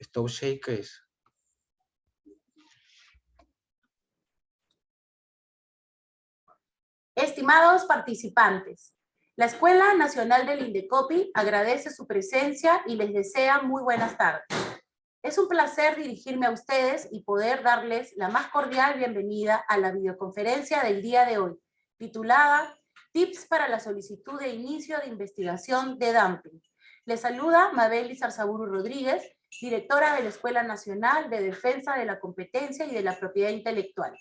Stove Shakers. Estimados participantes, la Escuela Nacional del Indecopi agradece su presencia y les desea muy buenas tardes. Es un placer dirigirme a ustedes y poder darles la más cordial bienvenida a la videoconferencia del día de hoy, titulada Tips para la solicitud de inicio de investigación de dumping. Les saluda Mabel Izarzaburu Rodríguez, directora de la Escuela Nacional de Defensa de la Competencia y de la Propiedad Intelectual.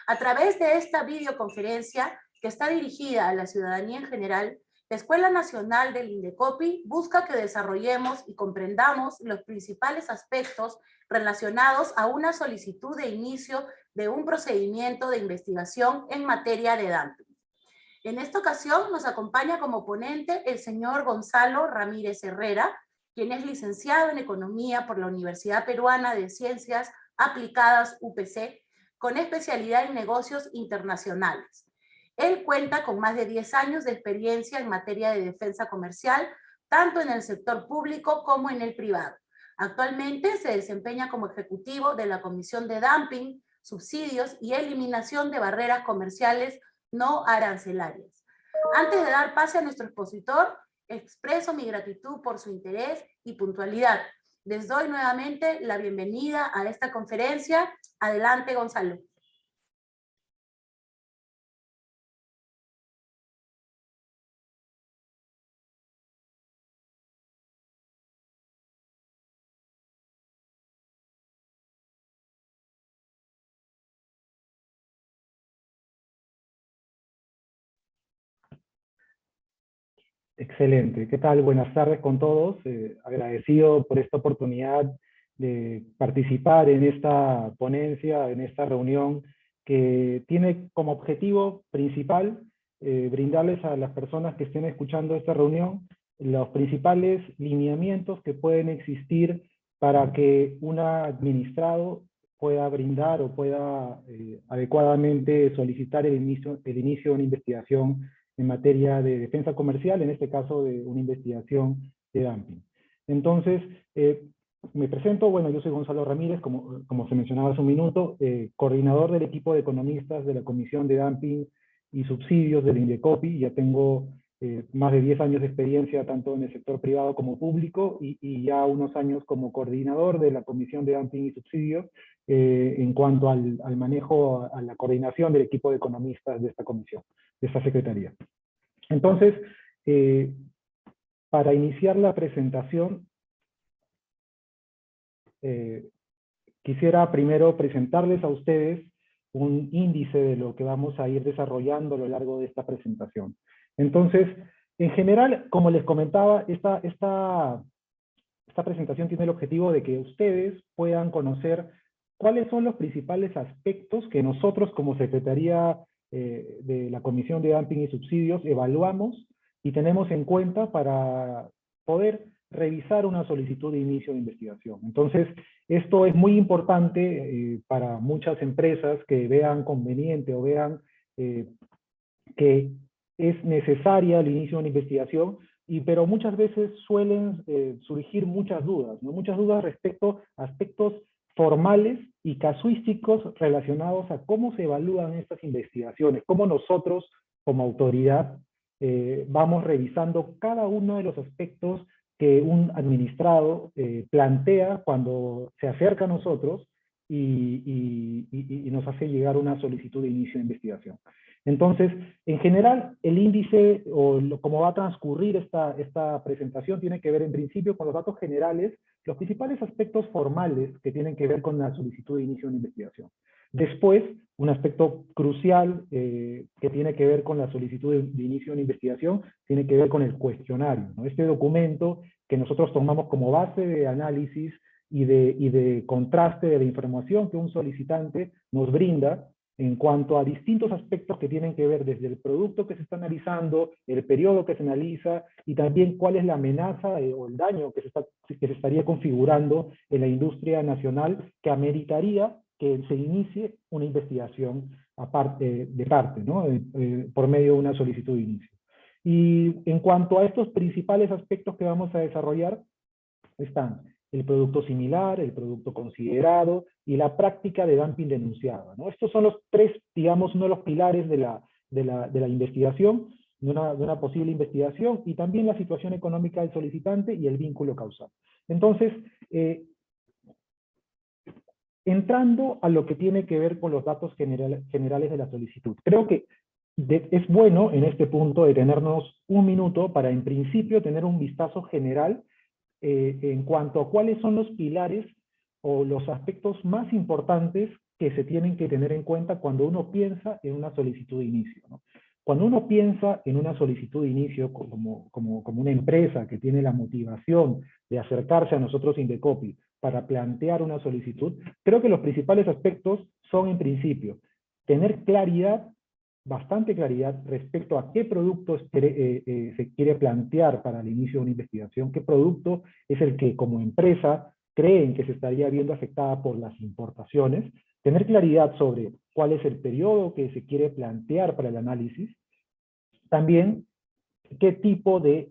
A través de esta videoconferencia, que está dirigida a la ciudadanía en general, la Escuela Nacional del Indecopi busca que desarrollemos y comprendamos los principales aspectos relacionados a una solicitud de inicio de un procedimiento de investigación en materia de dumping. En esta ocasión nos acompaña como ponente el señor Gonzalo Ramírez Herrera, quien es licenciado en Economía por la Universidad Peruana de Ciencias Aplicadas UPC, con especialidad en negocios internacionales. Él cuenta con más de 10 años de experiencia en materia de defensa comercial, tanto en el sector público como en el privado. Actualmente se desempeña como ejecutivo de la Comisión de Dumping, Subsidios y Eliminación de Barreras Comerciales no arancelarias. Antes de dar pase a nuestro expositor, expreso mi gratitud por su interés y puntualidad. Les doy nuevamente la bienvenida a esta conferencia. Adelante, Gonzalo. Excelente. ¿Qué tal? Buenas tardes con todos. Agradecido por esta oportunidad de participar en esta ponencia, en esta reunión, que tiene como objetivo principal brindarles a las personas que estén escuchando esta reunión los principales lineamientos que pueden existir para que un administrado pueda brindar o pueda adecuadamente solicitar el inicio de una investigación en materia de defensa comercial, en este caso de una investigación de dumping. Entonces, me presento, bueno, yo soy Gonzalo Ramírez, como se mencionaba hace un minuto, coordinador del equipo de economistas de la Comisión de Dumping y Subsidios del Indecopi. Ya tengo más de 10 años de experiencia tanto en el sector privado como público y ya unos años como coordinador de la Comisión de Dumping y Subsidios en cuanto al manejo, a la coordinación del equipo de economistas de esta comisión, de esta secretaría. Entonces, para iniciar la presentación, quisiera primero presentarles a ustedes un índice de lo que vamos a ir desarrollando a lo largo de esta presentación. Entonces, en general, como les comentaba, esta presentación tiene el objetivo de que ustedes puedan conocer cuáles son los principales aspectos que nosotros como Secretaría de la Comisión de Dumping y Subsidios evaluamos y tenemos en cuenta para poder revisar una solicitud de inicio de investigación. Entonces, esto es muy importante para muchas empresas que vean conveniente o vean que es necesaria el inicio de una investigación, pero muchas veces suelen surgir muchas dudas, ¿no? Muchas dudas respecto a aspectos formales y casuísticos relacionados a cómo se evalúan estas investigaciones, cómo nosotros como autoridad vamos revisando cada uno de los aspectos que un administrado plantea cuando se acerca a nosotros y nos hace llegar una solicitud de inicio de investigación. Entonces, en general, el índice, o cómo va a transcurrir esta presentación, tiene que ver en principio con los datos generales, los principales aspectos formales que tienen que ver con la solicitud de inicio de una investigación. Después, un aspecto crucial que tiene que ver con la solicitud de inicio de una investigación, tiene que ver con el cuestionario, ¿no? Este documento que nosotros tomamos como base de análisis y de contraste de la información que un solicitante nos brinda en cuanto a distintos aspectos que tienen que ver desde el producto que se está analizando, el periodo que se analiza, y también cuál es la amenaza o el daño que se estaría configurando en la industria nacional que ameritaría que se inicie una investigación ¿no? Por medio de una solicitud de inicio. Y en cuanto a estos principales aspectos que vamos a desarrollar, están el producto similar, el producto considerado y la práctica de dumping denunciada, ¿no? Estos son los tres, digamos, uno de los pilares de la investigación, de una posible investigación, y también la situación económica del solicitante y el vínculo causal. Entonces, entrando a lo que tiene que ver con los datos generales de la solicitud, creo que es bueno en este punto detenernos un minuto para en principio tener un vistazo general en cuanto a cuáles son los pilares o los aspectos más importantes que se tienen que tener en cuenta cuando uno piensa en una solicitud de inicio, ¿no? Cuando uno piensa en una solicitud de inicio como una empresa que tiene la motivación de acercarse a nosotros Indecopi para plantear una solicitud, creo que los principales aspectos son, en principio, tener claridad, bastante claridad respecto a qué producto se quiere plantear para el inicio de una investigación, qué producto es el que como empresa creen que se estaría viendo afectada por las importaciones, tener claridad sobre cuál es el periodo que se quiere plantear para el análisis, también qué tipo de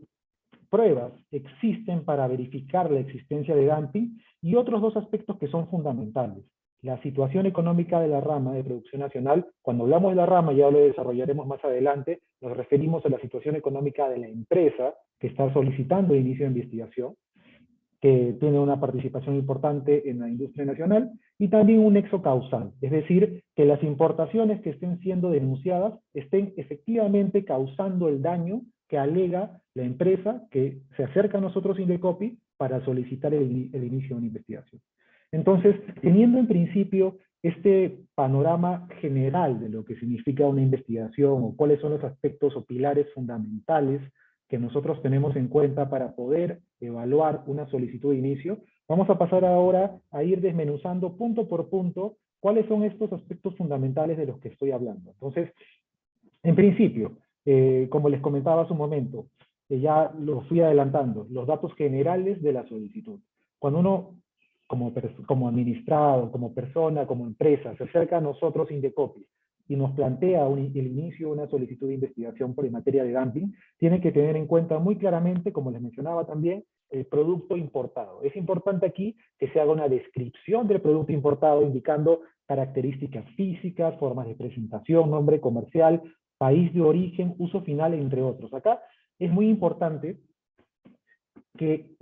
pruebas existen para verificar la existencia de dumping, y otros dos aspectos que son fundamentales. La situación económica de la rama de producción nacional. Cuando hablamos de la rama, ya lo desarrollaremos más adelante, nos referimos a la situación económica de la empresa que está solicitando el inicio de investigación, que tiene una participación importante en la industria nacional, y también un nexo causal, es decir, que las importaciones que estén siendo denunciadas estén efectivamente causando el daño que alega la empresa que se acerca a nosotros Indecopi para solicitar el inicio de una investigación. Entonces, teniendo en principio este panorama general de lo que significa una investigación o cuáles son los aspectos o pilares fundamentales que nosotros tenemos en cuenta para poder evaluar una solicitud de inicio, vamos a pasar ahora a ir desmenuzando punto por punto cuáles son estos aspectos fundamentales de los que estoy hablando. Entonces, en principio, como les comentaba hace un momento, ya lo fui adelantando, los datos generales de la solicitud. Cuando uno, como administrado, como persona, como empresa, se acerca a nosotros Indecopi y nos plantea el inicio de una solicitud de investigación por en materia de dumping, tiene que tener en cuenta muy claramente, como les mencionaba también, el producto importado. Es importante aquí que se haga una descripción del producto importado indicando características físicas, formas de presentación, nombre comercial, país de origen, uso final, entre otros. Acá es muy importante que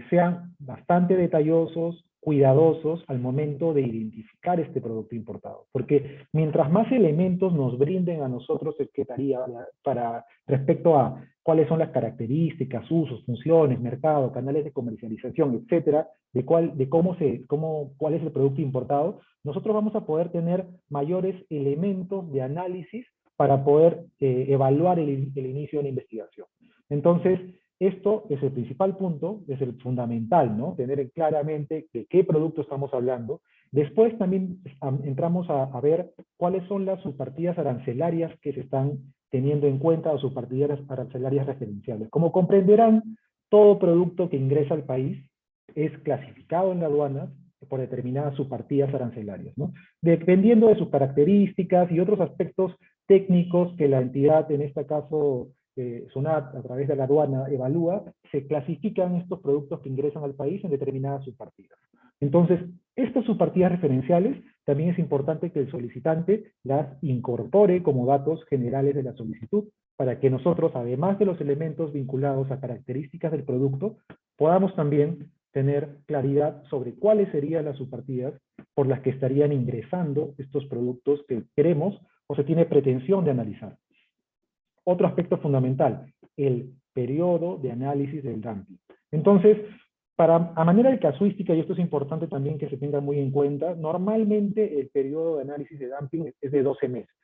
sean bastante detallosos, cuidadosos al momento de identificar este producto importado. Porque mientras más elementos nos brinden a nosotros Secretaría para respecto a cuáles son las características, usos, funciones, mercado, canales de comercialización, etcétera, cuál es el producto importado, nosotros vamos a poder tener mayores elementos de análisis para poder evaluar el inicio de una investigación. Entonces, esto es el principal punto, es el fundamental, ¿no? Tener claramente de qué producto estamos hablando. Después también entramos a ver cuáles son las subpartidas arancelarias que se están teniendo en cuenta, o subpartidas arancelarias referenciales. Como comprenderán, todo producto que ingresa al país es clasificado en la aduana por determinadas subpartidas arancelarias, ¿no? Dependiendo de sus características y otros aspectos técnicos que la entidad, en este caso SUNAT, a través de la aduana, evalúa, se clasifican estos productos que ingresan al país en determinadas subpartidas. Entonces, estas subpartidas referenciales también es importante que el solicitante las incorpore como datos generales de la solicitud, para que nosotros, además de los elementos vinculados a características del producto, podamos también tener claridad sobre cuáles serían las subpartidas por las que estarían ingresando estos productos que queremos o se tiene pretensión de analizar. Otro aspecto fundamental, el periodo de análisis del dumping. Entonces, a manera de casuística, y esto es importante también que se tenga muy en cuenta, normalmente el periodo de análisis de dumping es de 12 meses.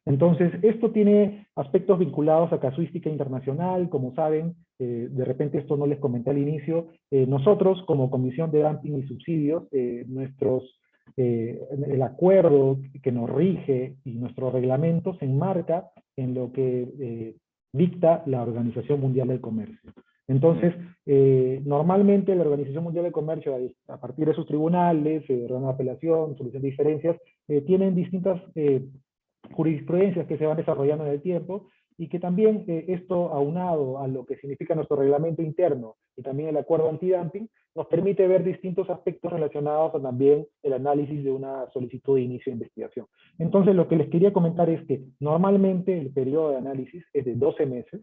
Entonces, esto tiene aspectos vinculados a casuística internacional, como saben, de repente esto no les comenté al inicio, nosotros como Comisión de Dumping y Subsidios, el acuerdo que nos rige y nuestro reglamento se enmarca en lo que dicta la Organización Mundial del Comercio. Entonces, normalmente la Organización Mundial del Comercio, a partir de sus tribunales, órgano de apelación, solución de diferencias, tienen distintas jurisprudencias que se van desarrollando en el tiempo, y que también esto aunado a lo que significa nuestro reglamento interno y también el acuerdo antidumping, nos permite ver distintos aspectos relacionados a también el análisis de una solicitud de inicio de investigación. Entonces, lo que les quería comentar es que normalmente el periodo de análisis es de 12 meses,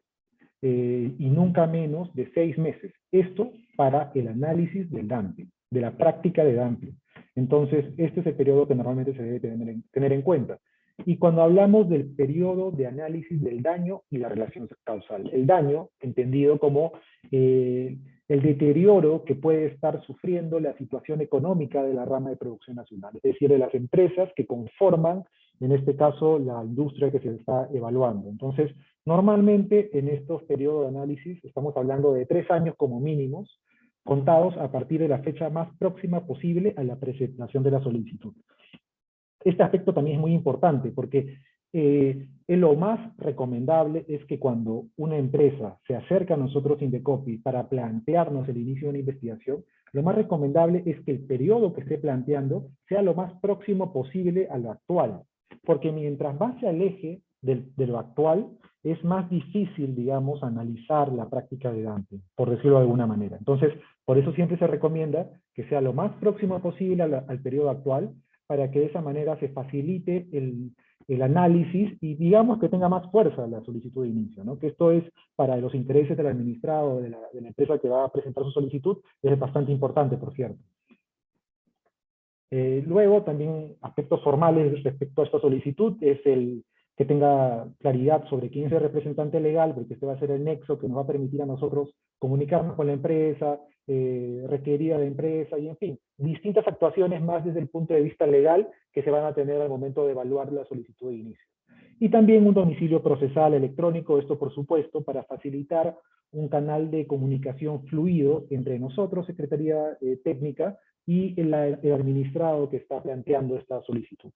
y nunca menos de 6 meses. Esto para el análisis del dumping, de la práctica de dumping. Entonces, este es el periodo que normalmente se debe tener en cuenta. Y cuando hablamos del periodo de análisis del daño y la relación causal, el daño, entendido como el deterioro que puede estar sufriendo la situación económica de la rama de producción nacional, es decir, de las empresas que conforman, en este caso, la industria que se está evaluando. Entonces, normalmente en estos periodos de análisis estamos hablando de 3 años como mínimos, contados a partir de la fecha más próxima posible a la presentación de la solicitud. Este aspecto también es muy importante porque lo más recomendable es que cuando una empresa se acerca a nosotros Indecopi para plantearnos el inicio de una investigación, lo más recomendable es que el periodo que esté planteando sea lo más próximo posible a lo actual, porque mientras más se aleje de lo actual, es más difícil, digamos, analizar la práctica de dumping, por decirlo de alguna manera. Entonces, por eso siempre se recomienda que sea lo más próximo posible al periodo actual, para que de esa manera se facilite el análisis y digamos que tenga más fuerza la solicitud de inicio, ¿no? Que esto es para los intereses del administrado, de la empresa que va a presentar su solicitud, es bastante importante, por cierto. Luego, también aspectos formales respecto a esta solicitud es el que tenga claridad sobre quién es el representante legal, porque este va a ser el nexo que nos va a permitir a nosotros comunicarnos con la empresa, requerir a la empresa, y en fin, distintas actuaciones más desde el punto de vista legal que se van a tener al momento de evaluar la solicitud de inicio. Y también un domicilio procesal electrónico, esto por supuesto para facilitar un canal de comunicación fluido entre nosotros, Secretaría Técnica, y el administrado que está planteando esta solicitud.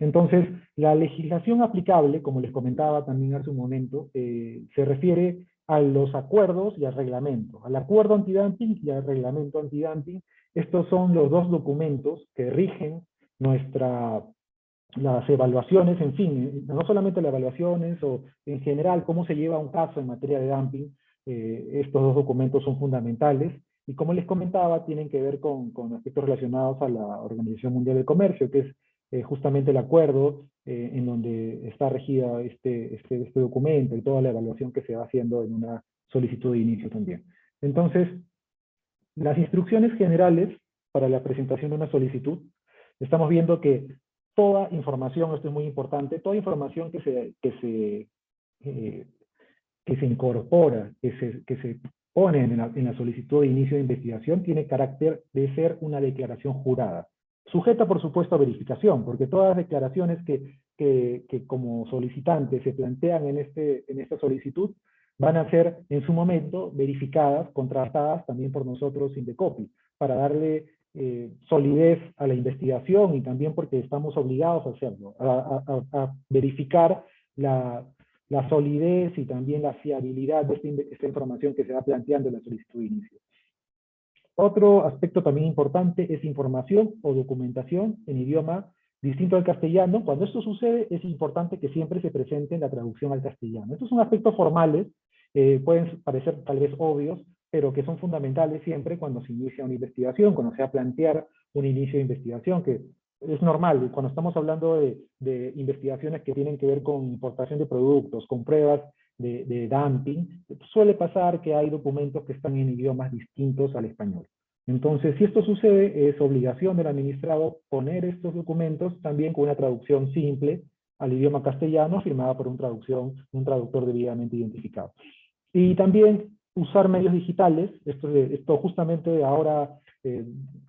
Entonces, la legislación aplicable, como les comentaba también hace un momento, se refiere a los acuerdos y al reglamento. Al acuerdo antidumping y al reglamento antidumping. Estos son los dos documentos que rigen las evaluaciones, en fin, no solamente las evaluaciones, o en general cómo se lleva un caso en materia de dumping. Estos dos documentos son fundamentales. Y como les comentaba, tienen que ver con aspectos relacionados a la Organización Mundial del Comercio, que es justamente el acuerdo en donde está regida este documento y toda la evaluación que se va haciendo en una solicitud de inicio también. Entonces, las instrucciones generales para la presentación de una solicitud, estamos viendo que toda información, esto es muy importante, toda información que se incorpora, que se pone en la solicitud de inicio de investigación, tiene carácter de ser una declaración jurada. Sujeta, por supuesto, a verificación, porque todas las declaraciones que como solicitantes se plantean en esta solicitud van a ser en su momento verificadas, contrastadas también por nosotros Indecopi, para darle solidez a la investigación y también porque estamos obligados a hacerlo, a verificar la solidez y también la fiabilidad de esta información que se va planteando en la solicitud de inicio. Otro aspecto también importante es información o documentación en idioma distinto al castellano. Cuando esto sucede, es importante que siempre se presente la traducción al castellano. Estos son aspectos formales, pueden parecer tal vez obvios, pero que son fundamentales siempre cuando se inicia una investigación, cuando se va a plantear un inicio de investigación, que es normal. Cuando estamos hablando de investigaciones que tienen que ver con importación de productos, con pruebas de dumping, suele pasar que hay documentos que están en idiomas distintos al español. Entonces, si esto sucede, es obligación del administrado poner estos documentos también con una traducción simple al idioma castellano, firmada por un traductor debidamente identificado. Y también usar medios digitales. Esto justamente ahora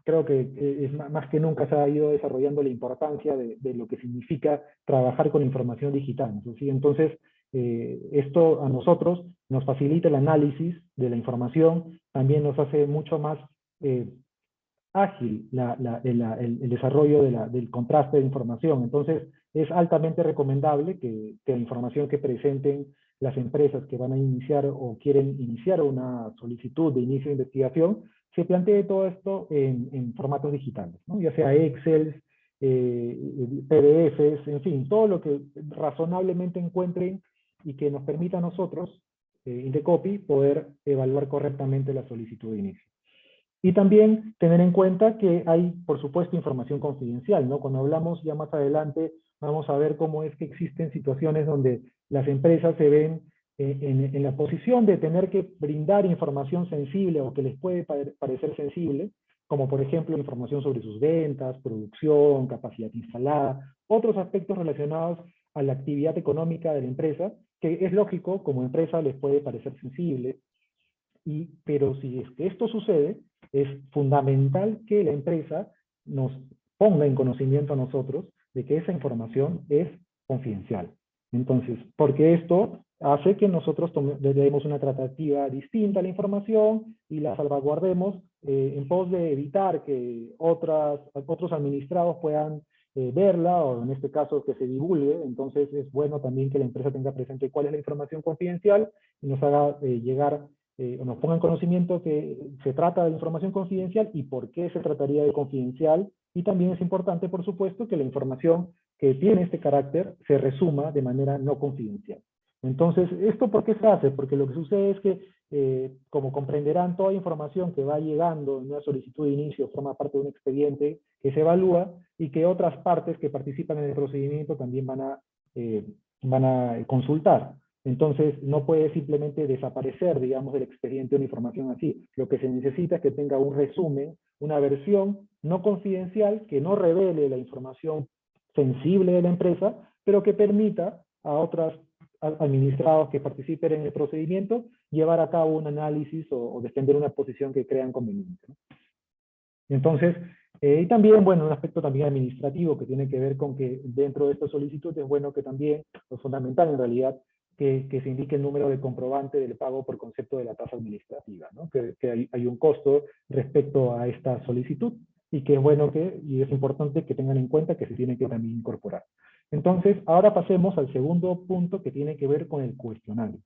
creo que es más que nunca se ha ido desarrollando la importancia de lo que significa trabajar con información digital, ¿sí? Entonces, esto a nosotros nos facilita el análisis de la información, también nos hace mucho más ágil el desarrollo del contraste de información. Entonces, es altamente recomendable que la información que presenten las empresas que van a iniciar o quieren iniciar una solicitud de inicio de investigación, se plantee todo esto en formatos digitales, ¿no? Ya sea Excel, PDFs, en fin, todo lo que razonablemente encuentren y que nos permita a nosotros, Indecopi, poder evaluar correctamente la solicitud de inicio. Y también tener en cuenta que hay, por supuesto, información confidencial, ¿no? Cuando hablamos ya más adelante, vamos a ver cómo es que existen situaciones donde las empresas se ven en la posición de tener que brindar información sensible o que les puede parecer sensible, como por ejemplo información sobre sus ventas, producción, capacidad instalada, otros aspectos relacionados a la actividad económica de la empresa, que es lógico, como empresa les puede parecer sensible, pero si es que esto sucede, es fundamental que la empresa nos ponga en conocimiento a nosotros de que esa información es confidencial. Entonces, porque esto hace que nosotros demos una tratativa distinta a la información y la salvaguardemos en pos de evitar que otros administrados puedan verla, o en este caso que se divulgue. Entonces es bueno también que la empresa tenga presente cuál es la información confidencial y nos haga llegar o nos ponga en conocimiento que se trata de información confidencial y por qué se trataría de confidencial. Y también es importante, por supuesto, que la información que tiene este carácter se resuma de manera no confidencial. Entonces, ¿esto por qué se hace? Porque lo que sucede es que, como comprenderán, toda información que va llegando en una solicitud de inicio forma parte de un expediente que se evalúa y que otras partes que participan en el procedimiento también van a consultar. Entonces, no puede simplemente desaparecer, digamos, del expediente una información así. Lo que se necesita es que tenga un resumen, una versión no confidencial, que no revele la información sensible de la empresa, pero que permita a otros administrados que participen en el procedimiento llevar a cabo un análisis o defender una posición que crean conveniente, ¿no? Entonces, y también, bueno, un aspecto también administrativo que tiene que ver con que dentro de esta solicitud es bueno que también, lo fundamental en realidad, que se indique el número de comprobante del pago por concepto de la tasa administrativa, ¿no? Que hay un costo respecto a esta solicitud y que es bueno y es importante que tengan en cuenta que se tiene que también incorporar. Entonces, ahora pasemos al segundo punto que tiene que ver con el cuestionario.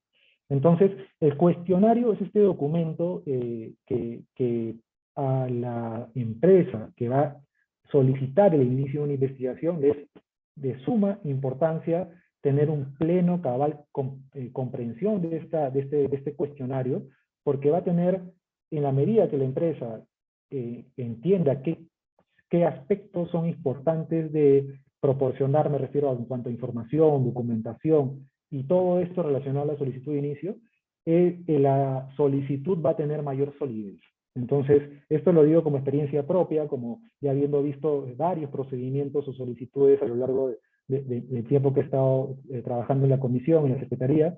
Entonces, el cuestionario es este documento que a la empresa que va a solicitar el inicio de una investigación es de suma importancia tener un pleno, cabal comprensión de este cuestionario, porque va a tener, en la medida que la empresa entienda qué aspectos son importantes de proporcionar, me refiero en cuanto a información, documentación, y todo esto relacionado a la solicitud de inicio, la solicitud va a tener mayor solidez. Entonces, esto lo digo como experiencia propia, como ya habiendo visto varios procedimientos o solicitudes a lo largo del tiempo que he estado trabajando en la comisión, en la secretaría,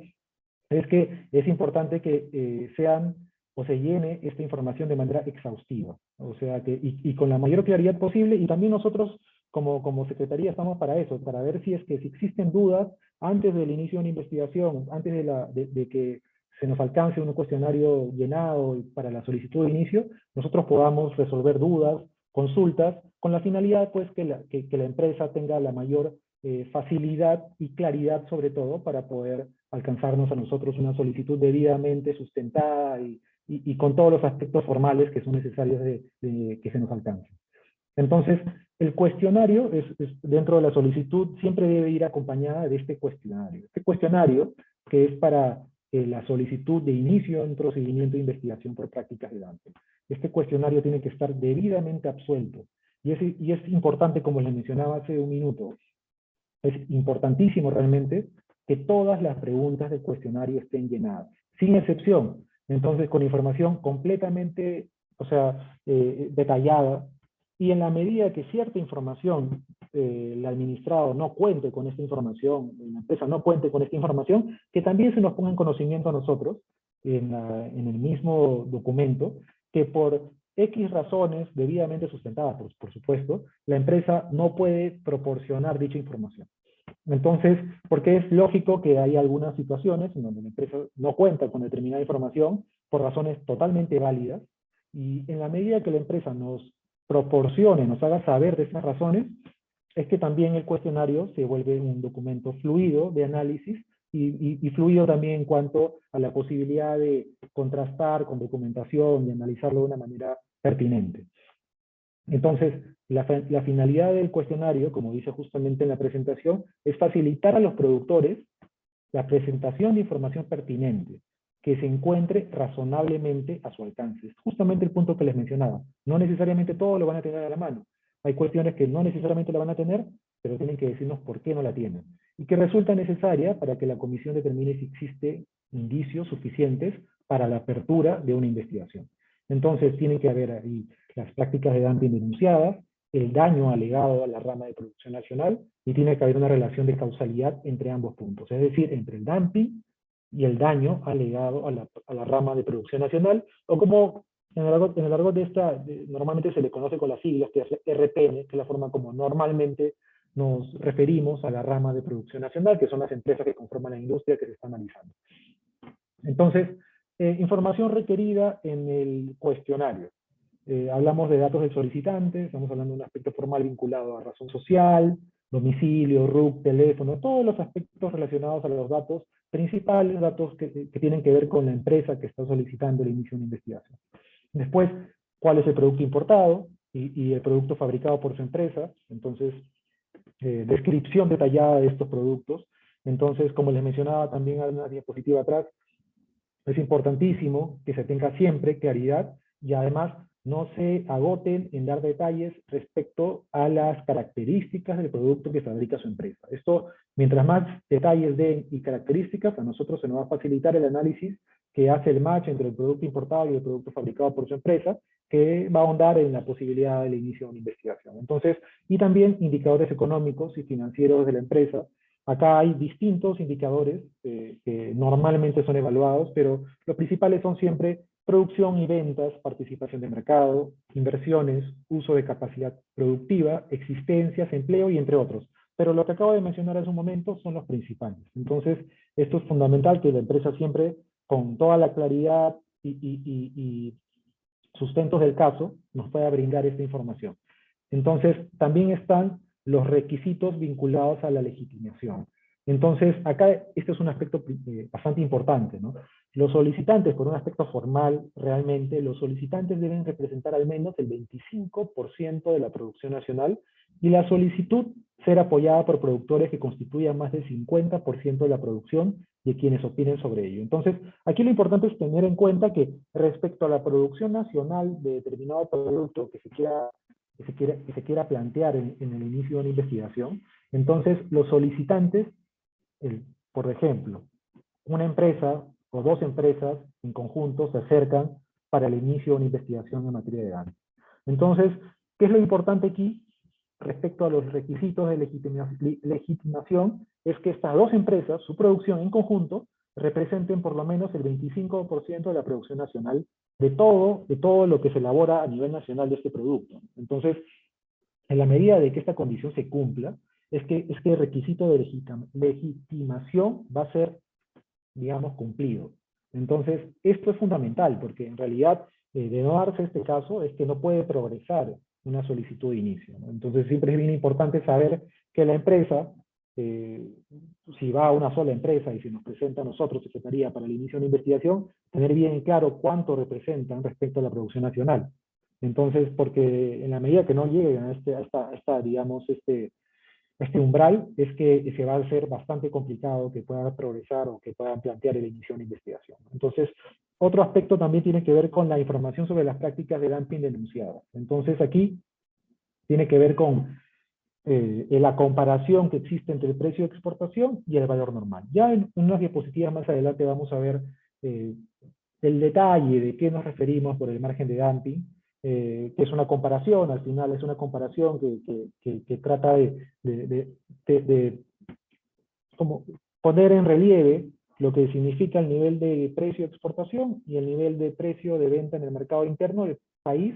es que es importante que sean o se llene esta información de manera exhaustiva, o sea, y con la mayor claridad posible, y también nosotros como secretaría estamos para eso, para ver si existen dudas antes del inicio de una investigación, antes de que se nos alcance un cuestionario llenado para la solicitud de inicio, nosotros podamos resolver dudas, consultas, con la finalidad pues que la empresa tenga la mayor facilidad y claridad sobre todo para poder alcanzarnos a nosotros una solicitud debidamente sustentada y con todos los aspectos formales que son necesarios de que se nos alcance. Entonces, el cuestionario dentro de la solicitud siempre debe ir acompañada de este cuestionario. Este cuestionario, que es para la solicitud de inicio de un procedimiento de investigación por prácticas de dumping. Este cuestionario tiene que estar debidamente absuelto. Y es importante, como les mencionaba hace un minuto, es importantísimo realmente que todas las preguntas del cuestionario estén llenadas, sin excepción. Entonces, con información completamente, o sea, detallada, y en la medida que cierta información, el administrado no cuente con esta información, la empresa no cuente con esta información, que también se nos ponga en conocimiento a nosotros, en el mismo documento, que por X razones debidamente sustentadas, por supuesto, la empresa no puede proporcionar dicha información. Entonces, porque es lógico que hay algunas situaciones en donde la empresa no cuenta con determinada información por razones totalmente válidas, y en la medida que la empresa nos proporcione, nos haga saber de esas razones, es que también el cuestionario se vuelve un documento fluido de análisis y fluido también en cuanto a la posibilidad de contrastar con documentación y analizarlo de una manera pertinente. Entonces, la finalidad del cuestionario, como dice justamente en la presentación, es facilitar a los productores la presentación de información pertinente, que se encuentre razonablemente a su alcance. Es justamente el punto que les mencionaba. No necesariamente todo lo van a tener a la mano. Hay cuestiones que no necesariamente la van a tener, pero tienen que decirnos por qué no la tienen. Y que resulta necesaria para que la comisión determine si existe indicios suficientes para la apertura de una investigación. Entonces, tienen que haber ahí las prácticas de dumping denunciadas, el daño alegado a la rama de producción nacional, y tiene que haber una relación de causalidad entre ambos puntos, es decir, entre el dumping y el daño alegado a la rama de producción nacional, o como en el argot de normalmente se le conoce con las siglas, que es RPN, que es la forma como normalmente nos referimos a la rama de producción nacional, que son las empresas que conforman la industria que se está analizando. Entonces, información requerida en el cuestionario. Hablamos de datos del solicitante, estamos hablando de un aspecto formal vinculado a razón social, domicilio, RUC, teléfono, todos los aspectos relacionados a los datos principales, datos que tienen que ver con la empresa que está solicitando el inicio de una investigación. Después, cuál es el producto importado y el producto fabricado por su empresa. Entonces, descripción detallada de estos productos. Entonces, como les mencionaba también en una diapositiva atrás, es importantísimo que se tenga siempre claridad y además no se agoten en dar detalles respecto a las características del producto que fabrica su empresa. Esto, mientras más detalles den y características, a nosotros se nos va a facilitar el análisis que hace el match entre el producto importado y el producto fabricado por su empresa, que va a ahondar en la posibilidad del inicio de una investigación. Entonces, y también indicadores económicos y financieros de la empresa. Acá hay distintos indicadores que normalmente son evaluados, pero los principales son siempre producción y ventas, participación de mercado, inversiones, uso de capacidad productiva, existencias, empleo y entre otros. Pero lo que acabo de mencionar hace un momento son los principales. Entonces, esto es fundamental que la empresa siempre, con toda la claridad y sustentos del caso, nos pueda brindar esta información. Entonces, también están los requisitos vinculados a la legitimación. Entonces, acá este es un aspecto bastante importante, ¿no? Los solicitantes, por un aspecto formal, realmente, los solicitantes deben representar al menos el 25% de la producción nacional y la solicitud ser apoyada por productores que constituyan más del 50% de la producción de quienes opinen sobre ello. Entonces, aquí lo importante es tener en cuenta que respecto a la producción nacional de determinado producto que se quiera plantear en el inicio de una investigación, entonces los solicitantes, por ejemplo, una empresa o dos empresas en conjunto se acercan para el inicio de una investigación en materia de daño. Entonces, ¿qué es lo importante aquí? Respecto a los requisitos de legitimación, es que estas dos empresas, su producción en conjunto, representen por lo menos el 25% de la producción nacional de todo lo que se elabora a nivel nacional de este producto. Entonces, en la medida de que esta condición se cumpla, es que el requisito de legitimación va a ser, digamos, cumplido. Entonces, esto es fundamental, porque en realidad, de no darse este caso, es que no puede progresar una solicitud de inicio, ¿no? Entonces, siempre es bien importante saber que la empresa, si va a una sola empresa y se nos presenta a nosotros, Secretaría, para el inicio de una investigación, tener bien claro cuánto representan respecto a la producción nacional. Entonces, porque en la medida que no lleguen a digamos, este umbral, es que se va a hacer bastante complicado que puedan progresar o que puedan plantear el inicio de una investigación. Entonces, otro aspecto también tiene que ver con la información sobre las prácticas de dumping denunciadas. Entonces, aquí tiene que ver con la comparación que existe entre el precio de exportación y el valor normal. Ya en unas diapositivas más adelante vamos a ver el detalle de qué nos referimos por el margen de dumping, que es una comparación, al final es una comparación que trata de como poner en relieve lo que significa el nivel de precio de exportación y el nivel de precio de venta en el mercado interno del país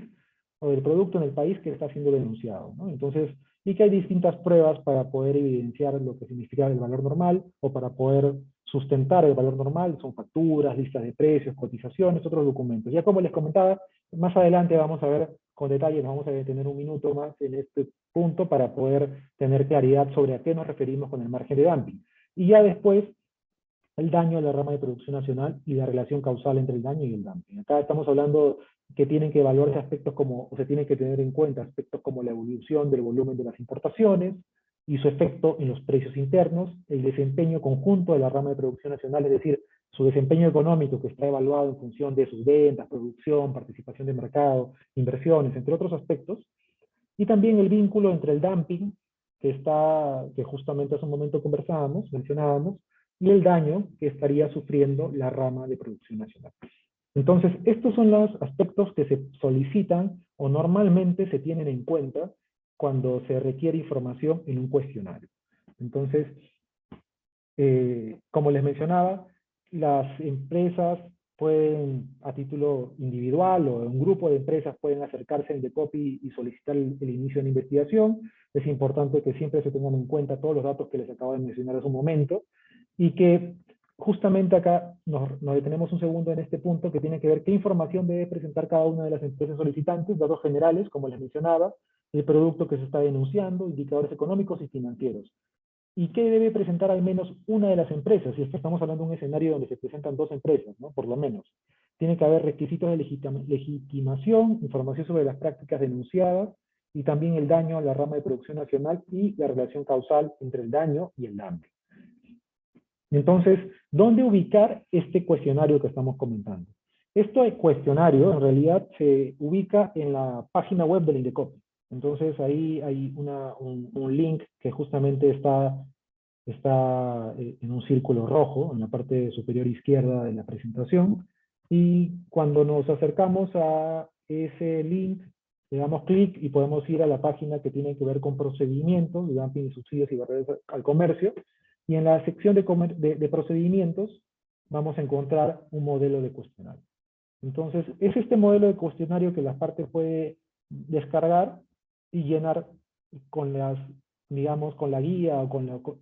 o del producto en el país que está siendo denunciado, ¿no? Entonces, y que hay distintas pruebas para poder evidenciar lo que significa el valor normal o para poder sustentar el valor normal, son facturas, listas de precios, cotizaciones, otros documentos. Ya como les comentaba, más adelante vamos a ver con detalle, nos vamos a detener un minuto más en este punto para poder tener claridad sobre a qué nos referimos con el margen de dumping. Y ya después, el daño a la rama de producción nacional y la relación causal entre el daño y el dumping. Acá estamos hablando que tienen que evaluarse aspectos como, o se tienen que tener en cuenta aspectos como la evolución del volumen de las importaciones y su efecto en los precios internos, el desempeño conjunto de la rama de producción nacional, es decir, su desempeño económico, que está evaluado en función de sus ventas, producción, participación de mercado, inversiones, entre otros aspectos, y también el vínculo entre el dumping, que justamente hace un momento mencionábamos, y el daño que estaría sufriendo la rama de producción nacional. Entonces, estos son los aspectos que se solicitan o normalmente se tienen en cuenta cuando se requiere información en un cuestionario. Entonces, como les mencionaba, las empresas pueden, a título individual o un grupo de empresas pueden acercarse al INDECOPI y solicitar el inicio de la investigación. Es importante que siempre se tengan en cuenta todos los datos que les acabo de mencionar hace un momento y que justamente acá nos detenemos un segundo en este punto que tiene que ver qué información debe presentar cada una de las empresas solicitantes, datos generales, como les mencionaba, el producto que se está denunciando, indicadores económicos y financieros. ¿Y qué debe presentar al menos una de las empresas? Si es que estamos hablando de un escenario donde se presentan dos empresas, ¿no? Por lo menos. Tiene que haber requisitos de legitimación, información sobre las prácticas denunciadas y también el daño a la rama de producción nacional y la relación causal entre el daño y el dumping. Entonces, ¿dónde ubicar este cuestionario que estamos comentando? Este cuestionario en realidad se ubica en la página web del INDECOPI. Entonces ahí hay un link que justamente está en un círculo rojo, en la parte superior izquierda de la presentación, y cuando nos acercamos a ese link, le damos clic y podemos ir a la página que tiene que ver con procedimientos, de dumping y subsidios y barreras al comercio, y en la sección de procedimientos vamos a encontrar un modelo de cuestionario. Entonces, es este modelo de cuestionario que la parte puede descargar y llenar con las, digamos, con la guía o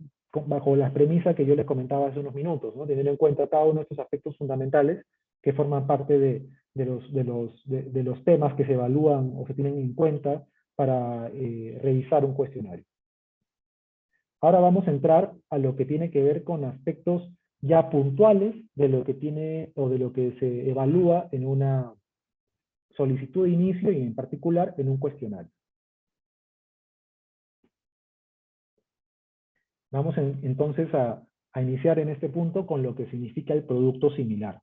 bajo las premisas que yo les comentaba hace unos minutos, ¿no? Teniendo en cuenta cada uno de estos aspectos fundamentales que forman parte de los temas que se evalúan o se tienen en cuenta para revisar un cuestionario. Ahora vamos a entrar a lo que tiene que ver con aspectos ya puntuales de lo que tiene o de lo que se evalúa en una solicitud de inicio y en particular en un cuestionario. Vamos entonces a iniciar en este punto con lo que significa el producto similar.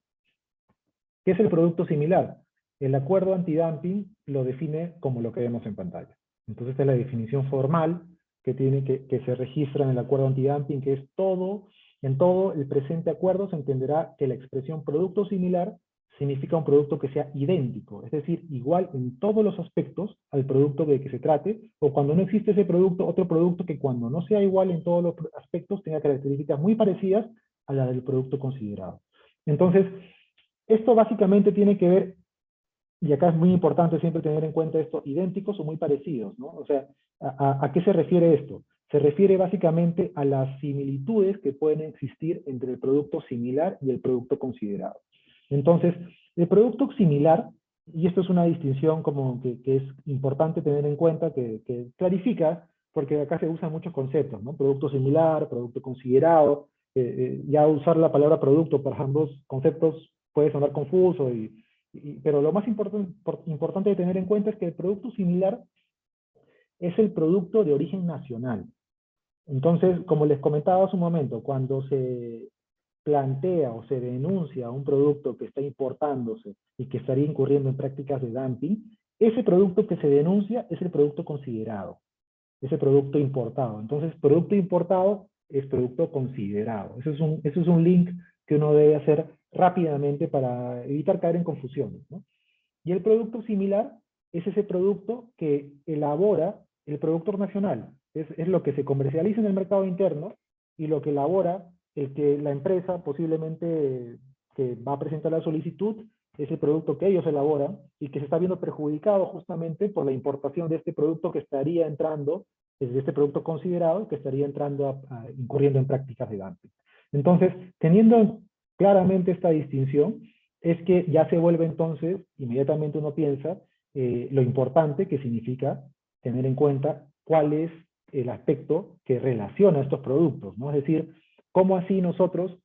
¿Qué es el producto similar? El acuerdo antidumping lo define como lo que vemos en pantalla. Entonces esta es la definición formal que se registra en el acuerdo antidumping, que es en todo el presente acuerdo se entenderá que la expresión producto similar significa un producto que sea idéntico, es decir, igual en todos los aspectos al producto de que se trate, o cuando no existe ese producto, otro producto que cuando no sea igual en todos los aspectos tenga características muy parecidas a la del producto considerado. Entonces, esto básicamente tiene que ver, y acá es muy importante siempre tener en cuenta esto, idénticos o muy parecidos, ¿no? O sea, ¿a qué se refiere esto? Se refiere básicamente a las similitudes que pueden existir entre el producto similar y el producto considerado. Entonces, el producto similar, y esto es una distinción como que es importante tener en cuenta, que clarifica, porque acá se usan muchos conceptos, ¿no? Producto similar, producto considerado, ya usar la palabra producto para ambos conceptos puede sonar confuso, pero lo más importante de tener en cuenta es que el producto similar es el producto de origen nacional. Entonces, como les comentaba hace un momento, cuando se plantea o se denuncia un producto que está importándose y que estaría incurriendo en prácticas de dumping, ese producto que se denuncia es el producto considerado, ese producto importado. Entonces, producto importado es producto considerado. Eso es un link que uno debe hacer rápidamente para evitar caer en confusiones, ¿no? Y el producto similar es ese producto que elabora el productor nacional. Es lo que se comercializa en el mercado interno y lo que elabora la empresa posiblemente que va a presentar la solicitud es el producto que ellos elaboran y que se está viendo perjudicado justamente por la importación de este producto que estaría entrando, de este producto considerado, que estaría entrando incurriendo en prácticas de dumping. Entonces, teniendo claramente esta distinción, es que ya se vuelve entonces, inmediatamente uno piensa, lo importante que significa tener en cuenta cuál es el aspecto que relaciona estos productos, ¿no? Es decir, cómo así nosotros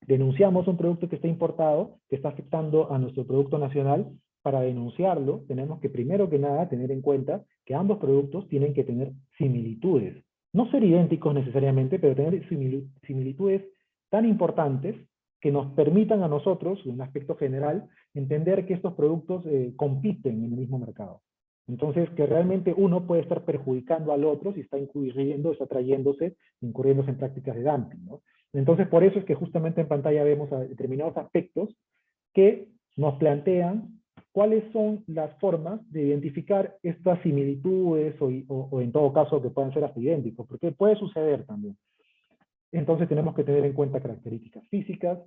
denunciamos un producto que está importado, que está afectando a nuestro producto nacional. Para denunciarlo, tenemos que primero que nada tener en cuenta que ambos productos tienen que tener similitudes. No ser idénticos necesariamente, pero tener similitudes tan importantes que nos permitan a nosotros, en un aspecto general, entender que estos productos compiten en el mismo mercado. Entonces, que realmente uno puede estar perjudicando al otro si está incurriéndose en prácticas de dumping, ¿no? Entonces, por eso es que justamente en pantalla vemos a determinados aspectos que nos plantean cuáles son las formas de identificar estas similitudes o en todo caso que puedan ser hasta idénticos, porque puede suceder también. Entonces tenemos que tener en cuenta características físicas,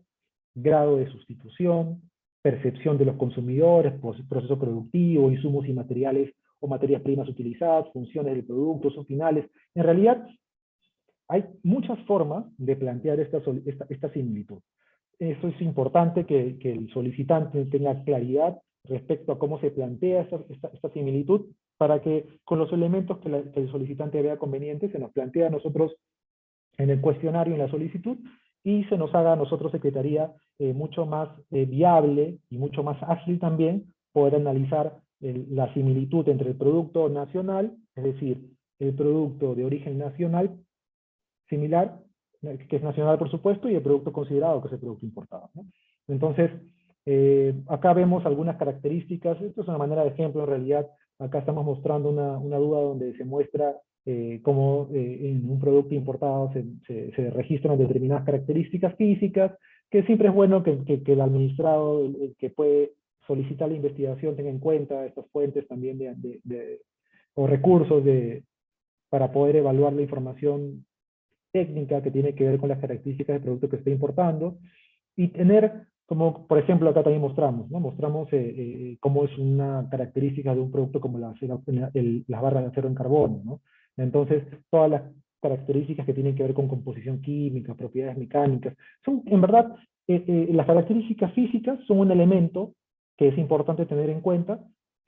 grado de sustitución, percepción de los consumidores, proceso productivo, insumos y materiales o materias primas utilizadas, funciones del producto, sus finales. En realidad, hay muchas formas de plantear esta similitud. Eso es importante que el solicitante tenga claridad respecto a cómo se plantea esta similitud, para que con los elementos que el solicitante vea conveniente, se nos plantea a nosotros en el cuestionario, en la solicitud, y se nos haga a nosotros, Secretaría, mucho más viable y mucho más ágil también poder analizar la similitud entre el producto nacional, es decir, el producto de origen nacional similar, que es nacional por supuesto, y el producto considerado, que es el producto importado, ¿no? Entonces, acá vemos algunas características. Esto es una manera de ejemplo, en realidad. Acá estamos mostrando una duda donde se muestra cómo en un producto importado se registran determinadas características físicas, que siempre es bueno que el administrado, el que puede solicitar la investigación, tenga en cuenta estas fuentes también o recursos para poder evaluar la información técnica que tiene que ver con las características del producto que está importando, y tener, como por ejemplo acá también mostramos, ¿no? Mostramos cómo es una característica de un producto como las barras de acero en carbono, ¿no? Entonces, todas las características que tienen que ver con composición química, propiedades mecánicas, son, en verdad, las características físicas son un elemento que es importante tener en cuenta,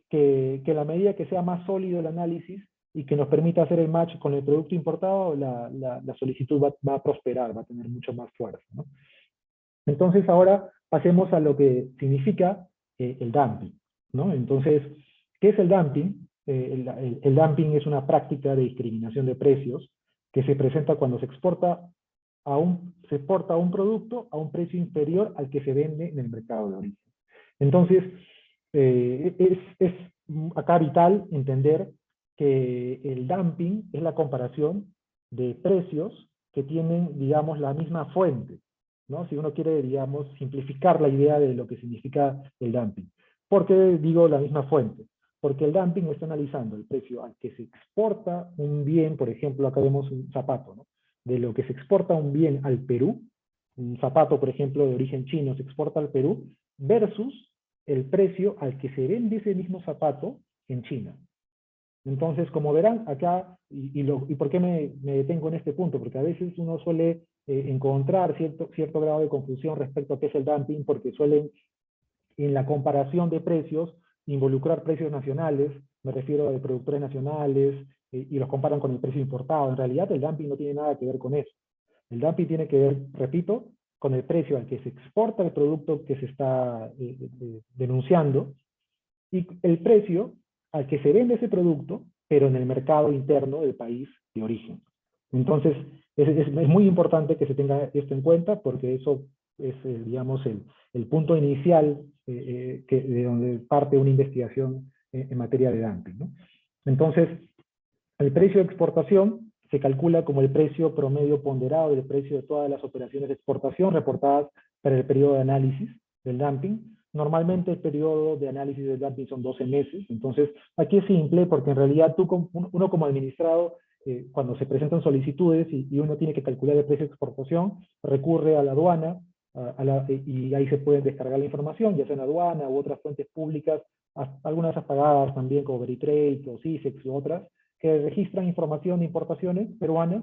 que a la medida que sea más sólido el análisis, y que nos permita hacer el match con el producto importado, la solicitud va a prosperar, va a tener mucho más fuerza, ¿no? Entonces ahora pasemos a lo que significa el dumping, ¿no? Entonces, ¿qué es el dumping? El dumping es una práctica de discriminación de precios que se presenta cuando se exporta un producto a un precio inferior al que se vende en el mercado de origen. Entonces, es acá vital entender que el dumping es la comparación de precios que tienen, digamos, la misma fuente, ¿no? Si uno quiere, digamos, simplificar la idea de lo que significa el dumping. ¿Por qué digo la misma fuente? Porque el dumping está analizando el precio al que se exporta un bien, por ejemplo, acá vemos un zapato, ¿no? De lo que se exporta un bien al Perú, un zapato, por ejemplo, de origen chino se exporta al Perú, versus el precio al que se vende ese mismo zapato en China. Entonces, como verán, acá, y por qué me detengo en este punto, porque a veces uno suele encontrar cierto grado de confusión respecto a qué es el dumping, porque suelen, en la comparación de precios, involucrar precios nacionales, me refiero a de productores nacionales, y los comparan con el precio importado. En realidad, el dumping no tiene nada que ver con eso. El dumping tiene que ver, repito, con el precio al que se exporta el producto que se está denunciando, y el precio al que se vende ese producto, pero en el mercado interno del país de origen. Entonces, es muy importante que se tenga esto en cuenta, porque eso es, digamos, el punto inicial de donde parte una investigación en materia de dumping, ¿no? Entonces, el precio de exportación se calcula como el precio promedio ponderado del precio de todas las operaciones de exportación reportadas para el periodo de análisis del dumping. Normalmente el periodo de análisis del dumping son 12 meses, entonces aquí es simple porque en realidad uno como administrado, cuando se presentan solicitudes y uno tiene que calcular el precio de exportación, recurre a la aduana y ahí se puede descargar la información, ya sea en aduana u otras fuentes públicas, algunas apagadas también como Veritrade o CISEX u otras, que registran información de importaciones peruanas.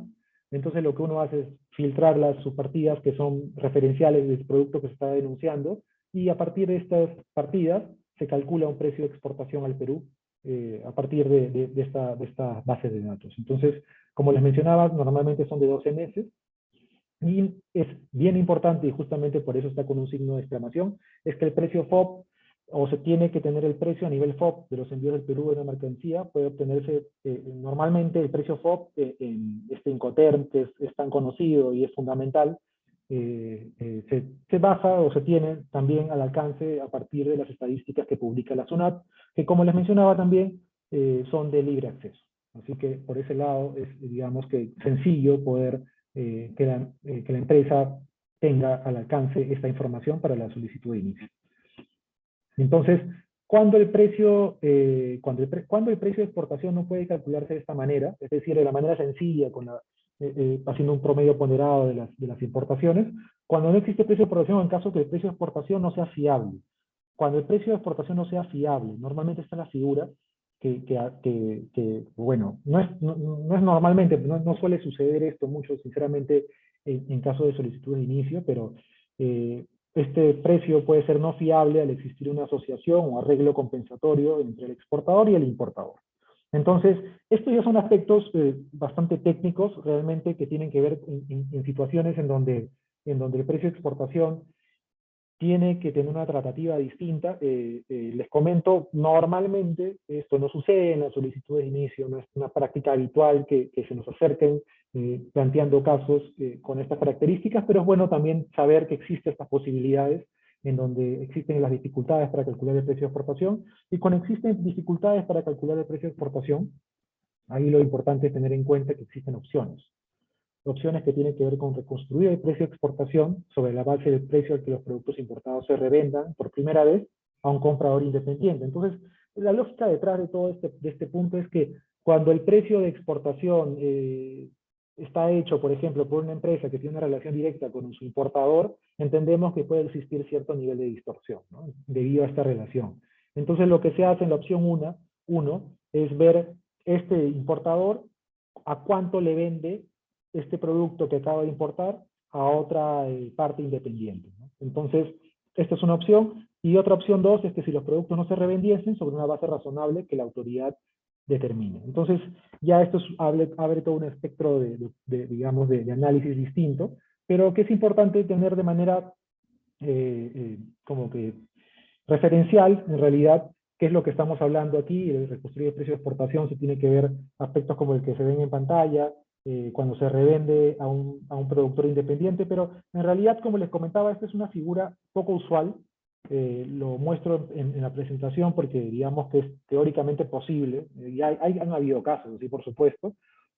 Entonces lo que uno hace es filtrar las subpartidas que son referenciales del producto que se está denunciando, y a partir de estas partidas se calcula un precio de exportación al Perú a partir de esta base de datos. Entonces, como les mencionaba, normalmente son de 12 meses, y es bien importante, y justamente por eso está con un signo de exclamación, es que el precio FOB, o se tiene que tener el precio a nivel FOB de los envíos del Perú de una mercancía, puede obtenerse normalmente el precio FOB en este Incoterm, que es tan conocido y es fundamental, se basa o se tiene también al alcance a partir de las estadísticas que publica la SUNAT, que como les mencionaba también, son de libre acceso. Así que por ese lado es, digamos que sencillo poder que la empresa tenga al alcance esta información para la solicitud de inicio. Entonces, cuando el precio, cuando el precio de exportación no puede calcularse de esta manera, es decir, de la manera sencilla, haciendo un promedio ponderado de las importaciones, cuando no existe precio de exportación, en caso que el precio de exportación no sea fiable. Cuando el precio de exportación no sea fiable, normalmente está la figura bueno, no es normalmente, no suele suceder esto mucho, sinceramente, en caso de solicitud de inicio, pero este precio puede ser no fiable al existir una asociación o arreglo compensatorio entre el exportador y el importador. Entonces, estos ya son aspectos bastante técnicos, realmente, que tienen que ver en situaciones en donde el precio de exportación tiene que tener una tratativa distinta. Les comento, normalmente esto no sucede en la solicitud de inicio, no es una práctica habitual que se nos acerquen planteando casos con estas características, pero es bueno también saber que existen estas posibilidades en donde existen las dificultades para calcular el precio de exportación, y cuando existen dificultades para calcular el precio de exportación, ahí lo importante es tener en cuenta que existen opciones. Opciones que tienen que ver con reconstruir el precio de exportación sobre la base del precio al que los productos importados se revendan por primera vez a un comprador independiente. Entonces, la lógica detrás de todo este punto es que cuando el precio de exportación está hecho, por ejemplo, por una empresa que tiene una relación directa con su importador, entendemos que puede existir cierto nivel de distorsión, ¿no?, debido a esta relación. Entonces, lo que se hace en la opción 1 es ver este importador a cuánto le vende este producto que acaba de importar a otra parte independiente, ¿no? Entonces, esta es una opción. Y otra opción 2 es que si los productos no se revendiesen, sobre una base razonable que la autoridad determine. Entonces, ya esto abre todo un espectro digamos, de análisis distinto, pero que es importante tener de manera como que referencial, en realidad, qué es lo que estamos hablando aquí. El reconstruir el precio de exportación se tiene que ver aspectos como el que se ven en pantalla, cuando se revende a un productor independiente, pero en realidad, como les comentaba, esta es una figura poco usual. Lo muestro en la presentación porque digamos que es teóricamente posible, y han habido casos, sí, por supuesto,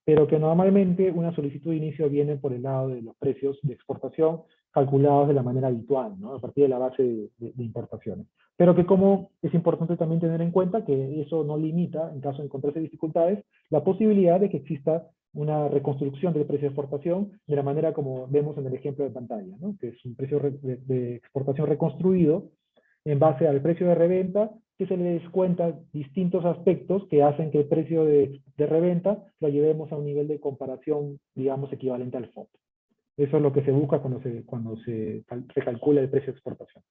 pero que normalmente una solicitud de inicio viene por el lado de los precios de exportación calculados de la manera habitual, ¿no?, a partir de la base de importaciones. Pero que como es importante también tener en cuenta que eso no limita, en caso de encontrarse dificultades, la posibilidad de que exista una reconstrucción del precio de exportación de la manera como vemos en el ejemplo de pantalla, ¿no?, que es un precio de exportación reconstruido en base al precio de reventa, que se le descuenta distintos aspectos que hacen que el precio de reventa lo llevemos a un nivel de comparación, digamos, equivalente al FOB. Eso es lo que se busca cuando se calcula el precio de exportación.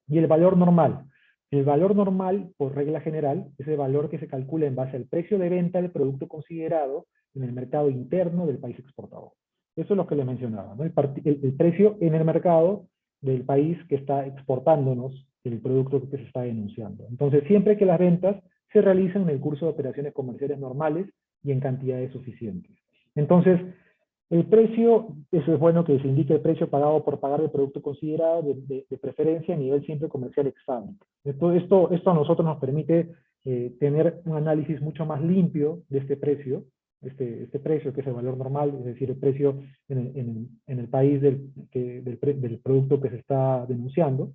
Y el valor normal. El valor normal, por regla general, es el valor que se calcula en base al precio de venta del producto considerado en el mercado interno del país exportador. Eso es lo que les mencionaba, ¿no? El precio en el mercado del país que está exportándonos el producto que se está denunciando. Entonces, siempre que las ventas se realicen en el curso de operaciones comerciales normales y en cantidades suficientes. Entonces, el precio, eso es bueno que se indique el precio pagado por pagar el producto considerado, de preferencia a nivel siempre comercial ex fábrica. Esto a nosotros nos permite tener un análisis mucho más limpio de este precio, este precio que es el valor normal, es decir, el precio en el país del producto que se está denunciando,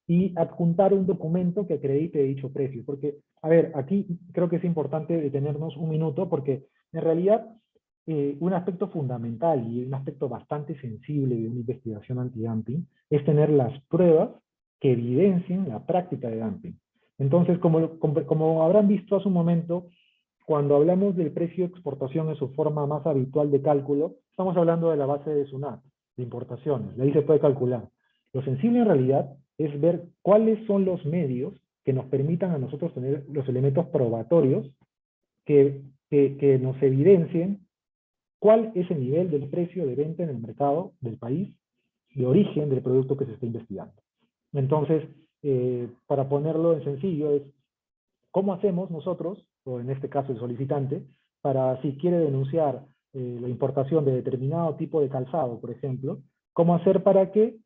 y adjuntar un documento que acredite dicho precio. Porque, a ver, aquí creo que es importante detenernos un minuto, porque en realidad un aspecto fundamental y un aspecto bastante sensible de una investigación anti-dumping es tener las pruebas que evidencien la práctica de dumping. Entonces, como habrán visto hace un momento, cuando hablamos del precio de exportación en su forma más habitual de cálculo, estamos hablando de la base de SUNAT, de importaciones, de ahí se puede calcular. Lo sensible en realidad es ver cuáles son los medios que nos permitan a nosotros tener los elementos probatorios que nos evidencien cuál es el nivel del precio de venta en el mercado del país de origen del producto que se está investigando. Entonces, para ponerlo en sencillo, es cómo hacemos nosotros, o en este caso el solicitante, para si quiere denunciar la importación de determinado tipo de calzado, por ejemplo, cómo hacer para que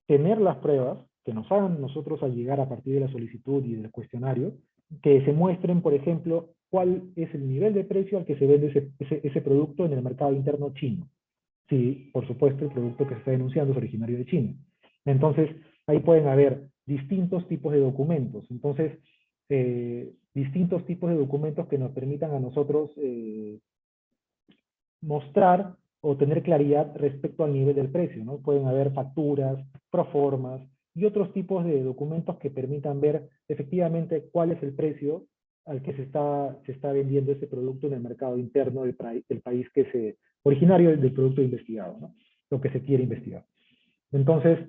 tener las pruebas que nos hagan nosotros al llegar a partir de la solicitud y del cuestionario, que se muestren, por ejemplo, cuál es el nivel de precio al que se vende ese producto en el mercado interno chino. Si, por supuesto, el producto que se está denunciando es originario de China. Entonces, ahí pueden haber distintos tipos de documentos. Entonces, distintos tipos de documentos que nos permitan a nosotros mostrar o tener claridad respecto al nivel del precio, ¿no? Pueden haber facturas, proformas y otros tipos de documentos que permitan ver efectivamente cuál es el precio al que se está vendiendo ese producto en el mercado interno del país originario del producto investigado, ¿no? Lo que se quiere investigar. Entonces,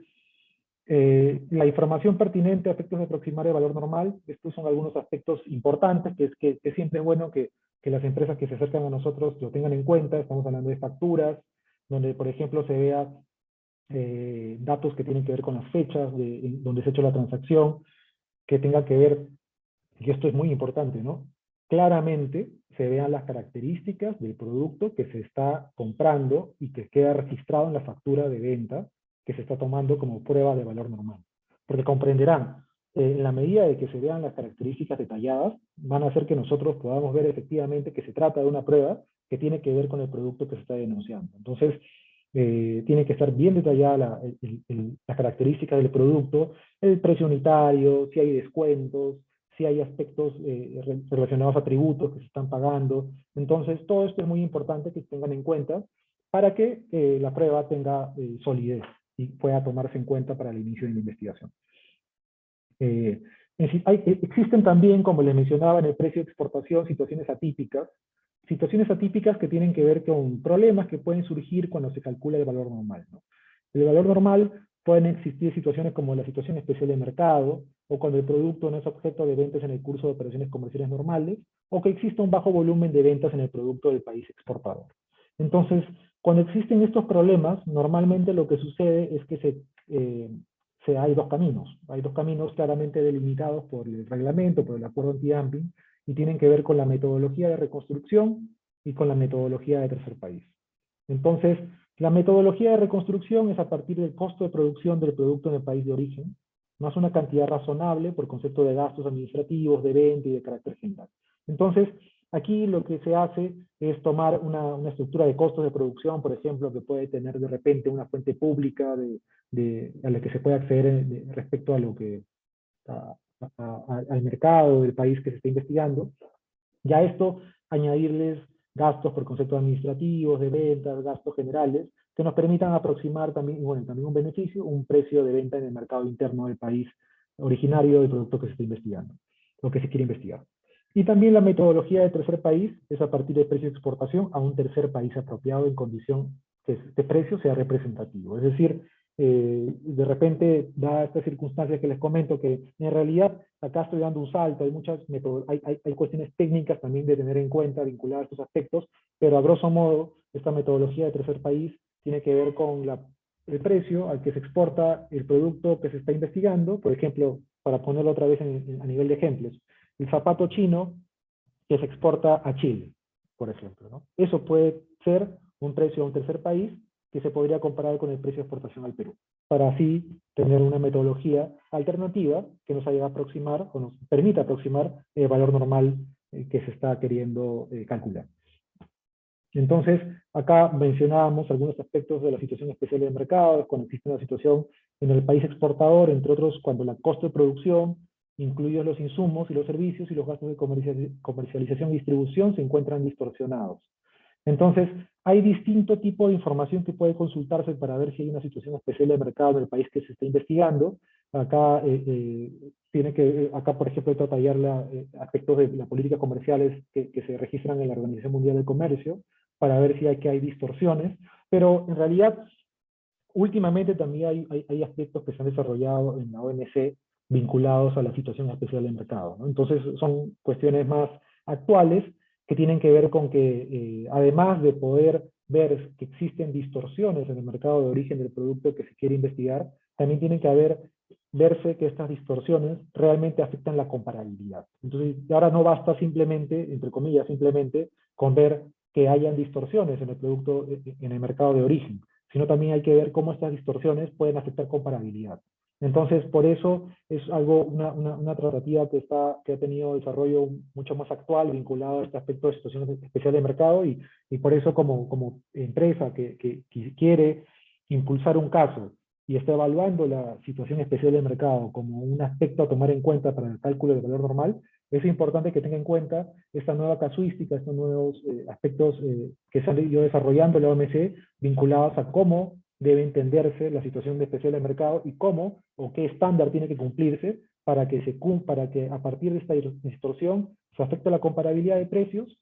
la información pertinente a efectos de aproximar el valor normal, estos son algunos aspectos importantes, que siempre es bueno que las empresas que se acercan a nosotros lo tengan en cuenta. Estamos hablando de facturas, donde por ejemplo se vea datos que tienen que ver con las fechas donde se ha hecho la transacción, que tenga que ver, y esto es muy importante, ¿no? Claramente se vean las características del producto que se está comprando y que queda registrado en la factura de venta que se está tomando como prueba de valor normal. Porque comprenderán, en la medida de que se vean las características detalladas, van a hacer que nosotros podamos ver efectivamente que se trata de una prueba que tiene que ver con el producto que se está denunciando. Entonces, tiene que estar bien detallada las características del producto, el precio unitario, si hay descuentos, si hay aspectos relacionados a tributos que se están pagando. Entonces, todo esto es muy importante que tengan en cuenta para que la prueba tenga solidez y pueda tomarse en cuenta para el inicio de la investigación. Existen también, como les mencionaba, en el precio de exportación, situaciones atípicas que tienen que ver con problemas que pueden surgir cuando se calcula el valor normal, ¿no? El valor normal pueden existir situaciones como la situación especial de mercado, o cuando el producto no es objeto de ventas en el curso de operaciones comerciales normales, o que exista un bajo volumen de ventas en el producto del país exportador. Entonces, cuando existen estos problemas, normalmente lo que sucede es que hay dos caminos. Hay dos caminos claramente delimitados por el reglamento, por el acuerdo anti-dumping, y tienen que ver con la metodología de reconstrucción y con la metodología de tercer país. Entonces, la metodología de reconstrucción es a partir del costo de producción del producto en el país de origen, más una cantidad razonable por concepto de gastos administrativos, de venta y de carácter general. Entonces, aquí lo que se hace es tomar una estructura de costos de producción, por ejemplo, que puede tener de repente una fuente pública a la que se puede acceder respecto a lo que al mercado del país que se está investigando. Ya esto, añadirles gastos por conceptos administrativos, de ventas, gastos generales, que nos permitan aproximar también, bueno, también un beneficio, un precio de venta en el mercado interno del país originario del producto que se está investigando, lo que se quiere investigar. Y también la metodología de tercer país es a partir del precio de exportación a un tercer país apropiado en condición que este precio sea representativo. Es decir, de repente, da esta circunstancia que les comento, que en realidad acá estoy dando un salto, hay cuestiones técnicas también de tener en cuenta vinculadas a estos aspectos, pero a grosso modo, esta metodología de tercer país tiene que ver con el precio al que se exporta el producto que se está investigando. Por ejemplo, para ponerlo otra vez a nivel de ejemplos, el zapato chino que se exporta a Chile, por ejemplo, ¿no? Eso puede ser un precio a un tercer país que se podría comparar con el precio de exportación al Perú, para así tener una metodología alternativa que nos ayude a aproximar, o nos permita aproximar el valor normal que se está queriendo calcular. Entonces, acá mencionábamos algunos aspectos de la situación especial del mercado, cuando existe una situación en el país exportador, entre otros, cuando el costo de producción, incluidos los insumos y los servicios y los gastos de comercialización y distribución, se encuentran distorsionados. Entonces, hay distinto tipo de información que puede consultarse para ver si hay una situación especial de mercado en el país que se está investigando. Acá, por ejemplo, hay que detallar aspectos de las políticas comerciales que se registran en la Organización Mundial del Comercio, para ver si hay distorsiones. Pero en realidad, últimamente también hay aspectos que se han desarrollado en la OMC vinculados a la situación especial del mercado, ¿no? Entonces, son cuestiones más actuales que tienen que ver con que, además de poder ver que existen distorsiones en el mercado de origen del producto que se quiere investigar, también tienen que verse que estas distorsiones realmente afectan la comparabilidad. Entonces, ahora no basta simplemente, entre comillas, simplemente con ver que hayan distorsiones en el producto, en el mercado de origen, sino también hay que ver cómo estas distorsiones pueden afectar comparabilidad. Entonces, por eso es algo, una tratativa que ha tenido desarrollo mucho más actual, vinculado a este aspecto de situación especial de mercado, y por eso como empresa que quiere impulsar un caso y está evaluando la situación especial de mercado como un aspecto a tomar en cuenta para el cálculo del valor normal, es importante que tenga en cuenta esta nueva casuística, estos nuevos aspectos que se han ido desarrollando en la OMC, vinculados a cómo debe entenderse la situación de especial de mercado y cómo o qué estándar tiene que cumplirse para que, para que a partir de esta distorsión se afecte la comparabilidad de precios,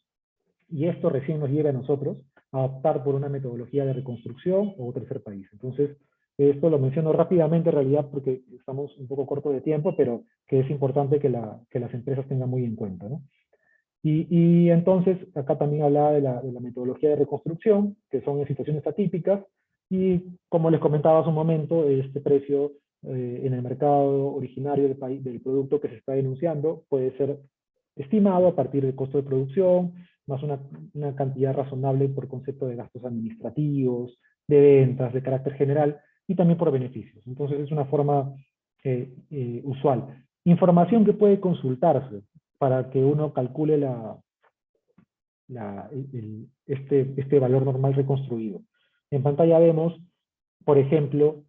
y esto recién nos lleva a nosotros a optar por una metodología de reconstrucción o tercer país. Entonces, esto lo menciono rápidamente en realidad porque estamos un poco cortos de tiempo, pero que es importante que las empresas tengan muy en cuenta, ¿no? Y entonces, acá también hablaba de la metodología de reconstrucción, que son en situaciones atípicas, y como les comentaba hace un momento, este precio en el mercado originario del producto que se está denunciando puede ser estimado a partir del costo de producción, más una cantidad razonable por concepto de gastos administrativos, de ventas, de carácter general, y también por beneficios. Entonces es una forma usual. Información que puede consultarse para que uno calcule este valor normal reconstruido. En pantalla vemos, por ejemplo,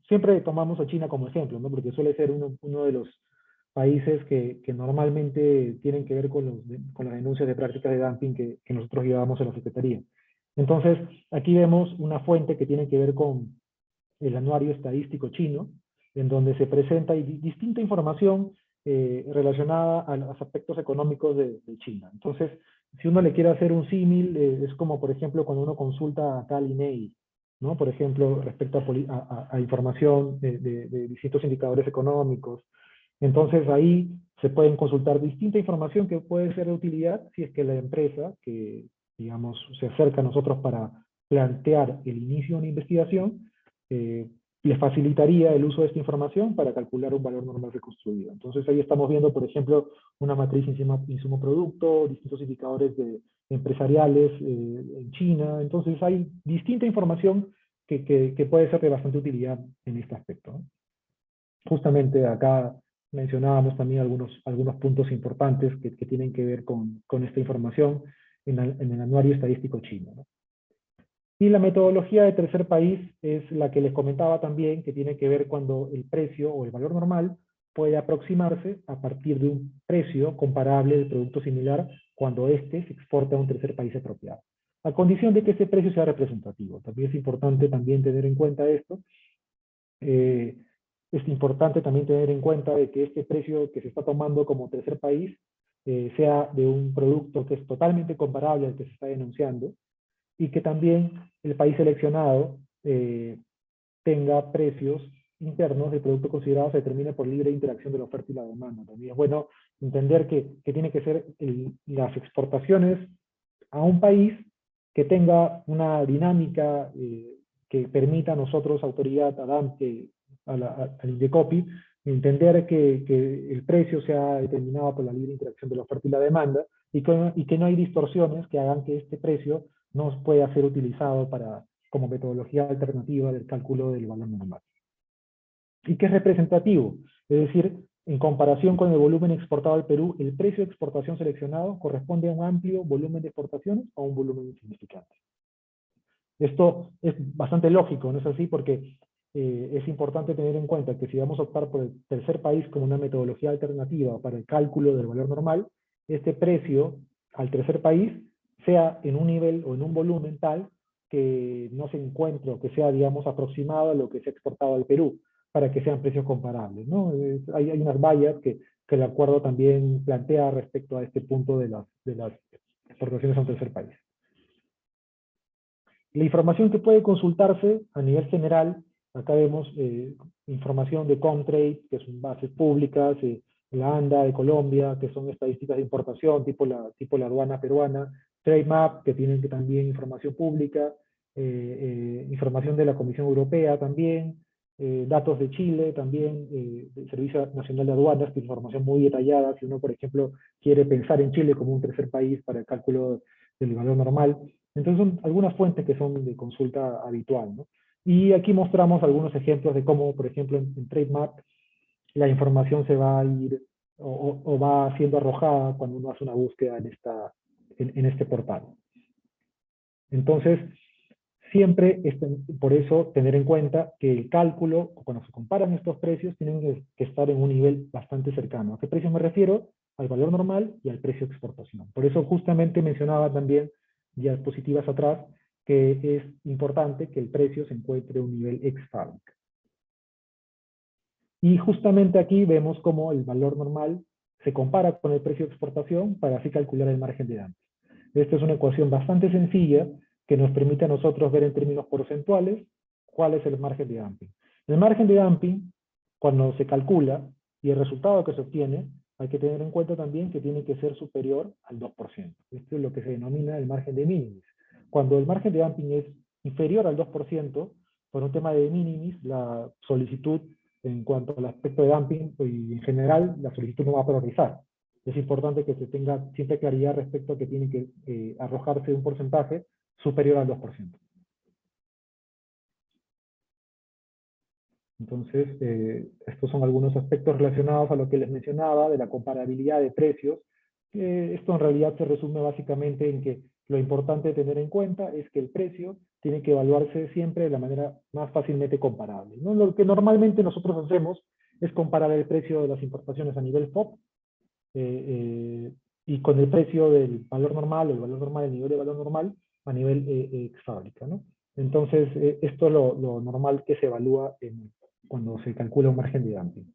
siempre tomamos a China como ejemplo, ¿no? Porque suele ser uno de los países que normalmente tienen que ver con las denuncias de prácticas de dumping que nosotros llevamos a la Secretaría. Entonces, aquí vemos una fuente que tiene que ver con el anuario estadístico chino, en donde se presenta distinta información relacionada a los aspectos económicos de China. Entonces, si uno le quiere hacer un símil, es como, por ejemplo, cuando uno consulta acá al INEI, ¿no? Por ejemplo, respecto a información de distintos indicadores económicos. Entonces, ahí se pueden consultar distinta información que puede ser de utilidad si es que la empresa que, digamos, se acerca a nosotros para plantear el inicio de una investigación, les facilitaría el uso de esta información para calcular un valor normal reconstruido. Entonces ahí estamos viendo, por ejemplo, una matriz insumo-producto, distintos indicadores empresariales en China. Entonces hay distinta información que puede ser de bastante utilidad en este aspecto, ¿no? Justamente acá mencionábamos también algunos puntos importantes que tienen que ver con esta información en el anuario estadístico chino, ¿no? Y la metodología de tercer país es la que les comentaba también, que tiene que ver cuando el precio o el valor normal puede aproximarse a partir de un precio comparable del producto similar cuando éste se exporta a un tercer país apropiado, a condición de que ese precio sea representativo. También es importante también tener en cuenta esto. Es importante también tener en cuenta de que este precio que se está tomando como tercer país sea de un producto que es totalmente comparable al que se está denunciando, y que también el país seleccionado tenga precios internos del producto considerado se determine por libre interacción de la oferta y la demanda. También es bueno entender que tiene que ser las exportaciones a un país que tenga una dinámica que permita a nosotros, autoridad, al INDECOPI, entender que el precio sea determinado por la libre interacción de la oferta y la demanda, y que no hay distorsiones que hagan que este precio no pueda ser utilizado como metodología alternativa del cálculo del valor normal. ¿Y qué es representativo? Es decir, en comparación con el volumen exportado al Perú, el precio de exportación seleccionado corresponde a un amplio volumen de exportaciones o a un volumen insignificante. Esto es bastante lógico, ¿no es así? Porque es importante tener en cuenta que si vamos a optar por el tercer país como una metodología alternativa para el cálculo del valor normal, este precio al tercer país sea en un nivel o en un volumen tal que no se encuentre o que sea, digamos, aproximado a lo que se ha exportado al Perú, para que sean precios comparables, ¿no? Hay unas vallas que el acuerdo también plantea respecto a este punto de las exportaciones a un tercer país. La información que puede consultarse a nivel general, acá vemos información de Comtrade, que son bases públicas, la ANDA de Colombia, que son estadísticas de importación, tipo la aduana peruana, Trademap, que tienen también información pública, información de la Comisión Europea también, datos de Chile también, del Servicio Nacional de Aduanas, que es información muy detallada, si uno, por ejemplo, quiere pensar en Chile como un tercer país para el cálculo del valor normal. Entonces son algunas fuentes que son de consulta habitual, ¿no? Y aquí mostramos algunos ejemplos de cómo, por ejemplo, en Trademap, la información se va a ir o va siendo arrojada cuando uno hace una búsqueda en este portal. Entonces, siempre, por eso, tener en cuenta que el cálculo, cuando se comparan estos precios, tienen que estar en un nivel bastante cercano. ¿A qué precio me refiero? Al valor normal y al precio de exportación. Por eso justamente mencionaba también, diapositivas atrás, que es importante que el precio se encuentre en un nivel ex fábrica. Y justamente aquí vemos cómo el valor normal se compara con el precio de exportación para así calcular el margen de dumping. Esta es una ecuación bastante sencilla que nos permite a nosotros ver en términos porcentuales cuál es el margen de dumping. El margen de dumping, cuando se calcula y el resultado que se obtiene, hay que tener en cuenta también que tiene que ser superior al 2%. Esto es lo que se denomina el margen de minimis. Cuando el margen de dumping es inferior al 2%, por un tema de minimis, la solicitud en cuanto al aspecto de dumping y en general, la solicitud no va a priorizar. Es importante que se tenga siempre claridad respecto a que tiene que arrojarse un porcentaje superior al 2%. Entonces, estos son algunos aspectos relacionados a lo que les mencionaba, de la comparabilidad de precios. Esto en realidad se resume básicamente en que lo importante de tener en cuenta es que el precio tiene que evaluarse siempre de la manera más fácilmente comparable, ¿no? Lo que normalmente nosotros hacemos es comparar el precio de las importaciones a nivel FOB y con el precio del valor normal, o el valor normal, el nivel de valor normal, a nivel ex fábrica, ¿no? Entonces, esto es lo normal que se evalúa cuando se calcula un margen de dumping.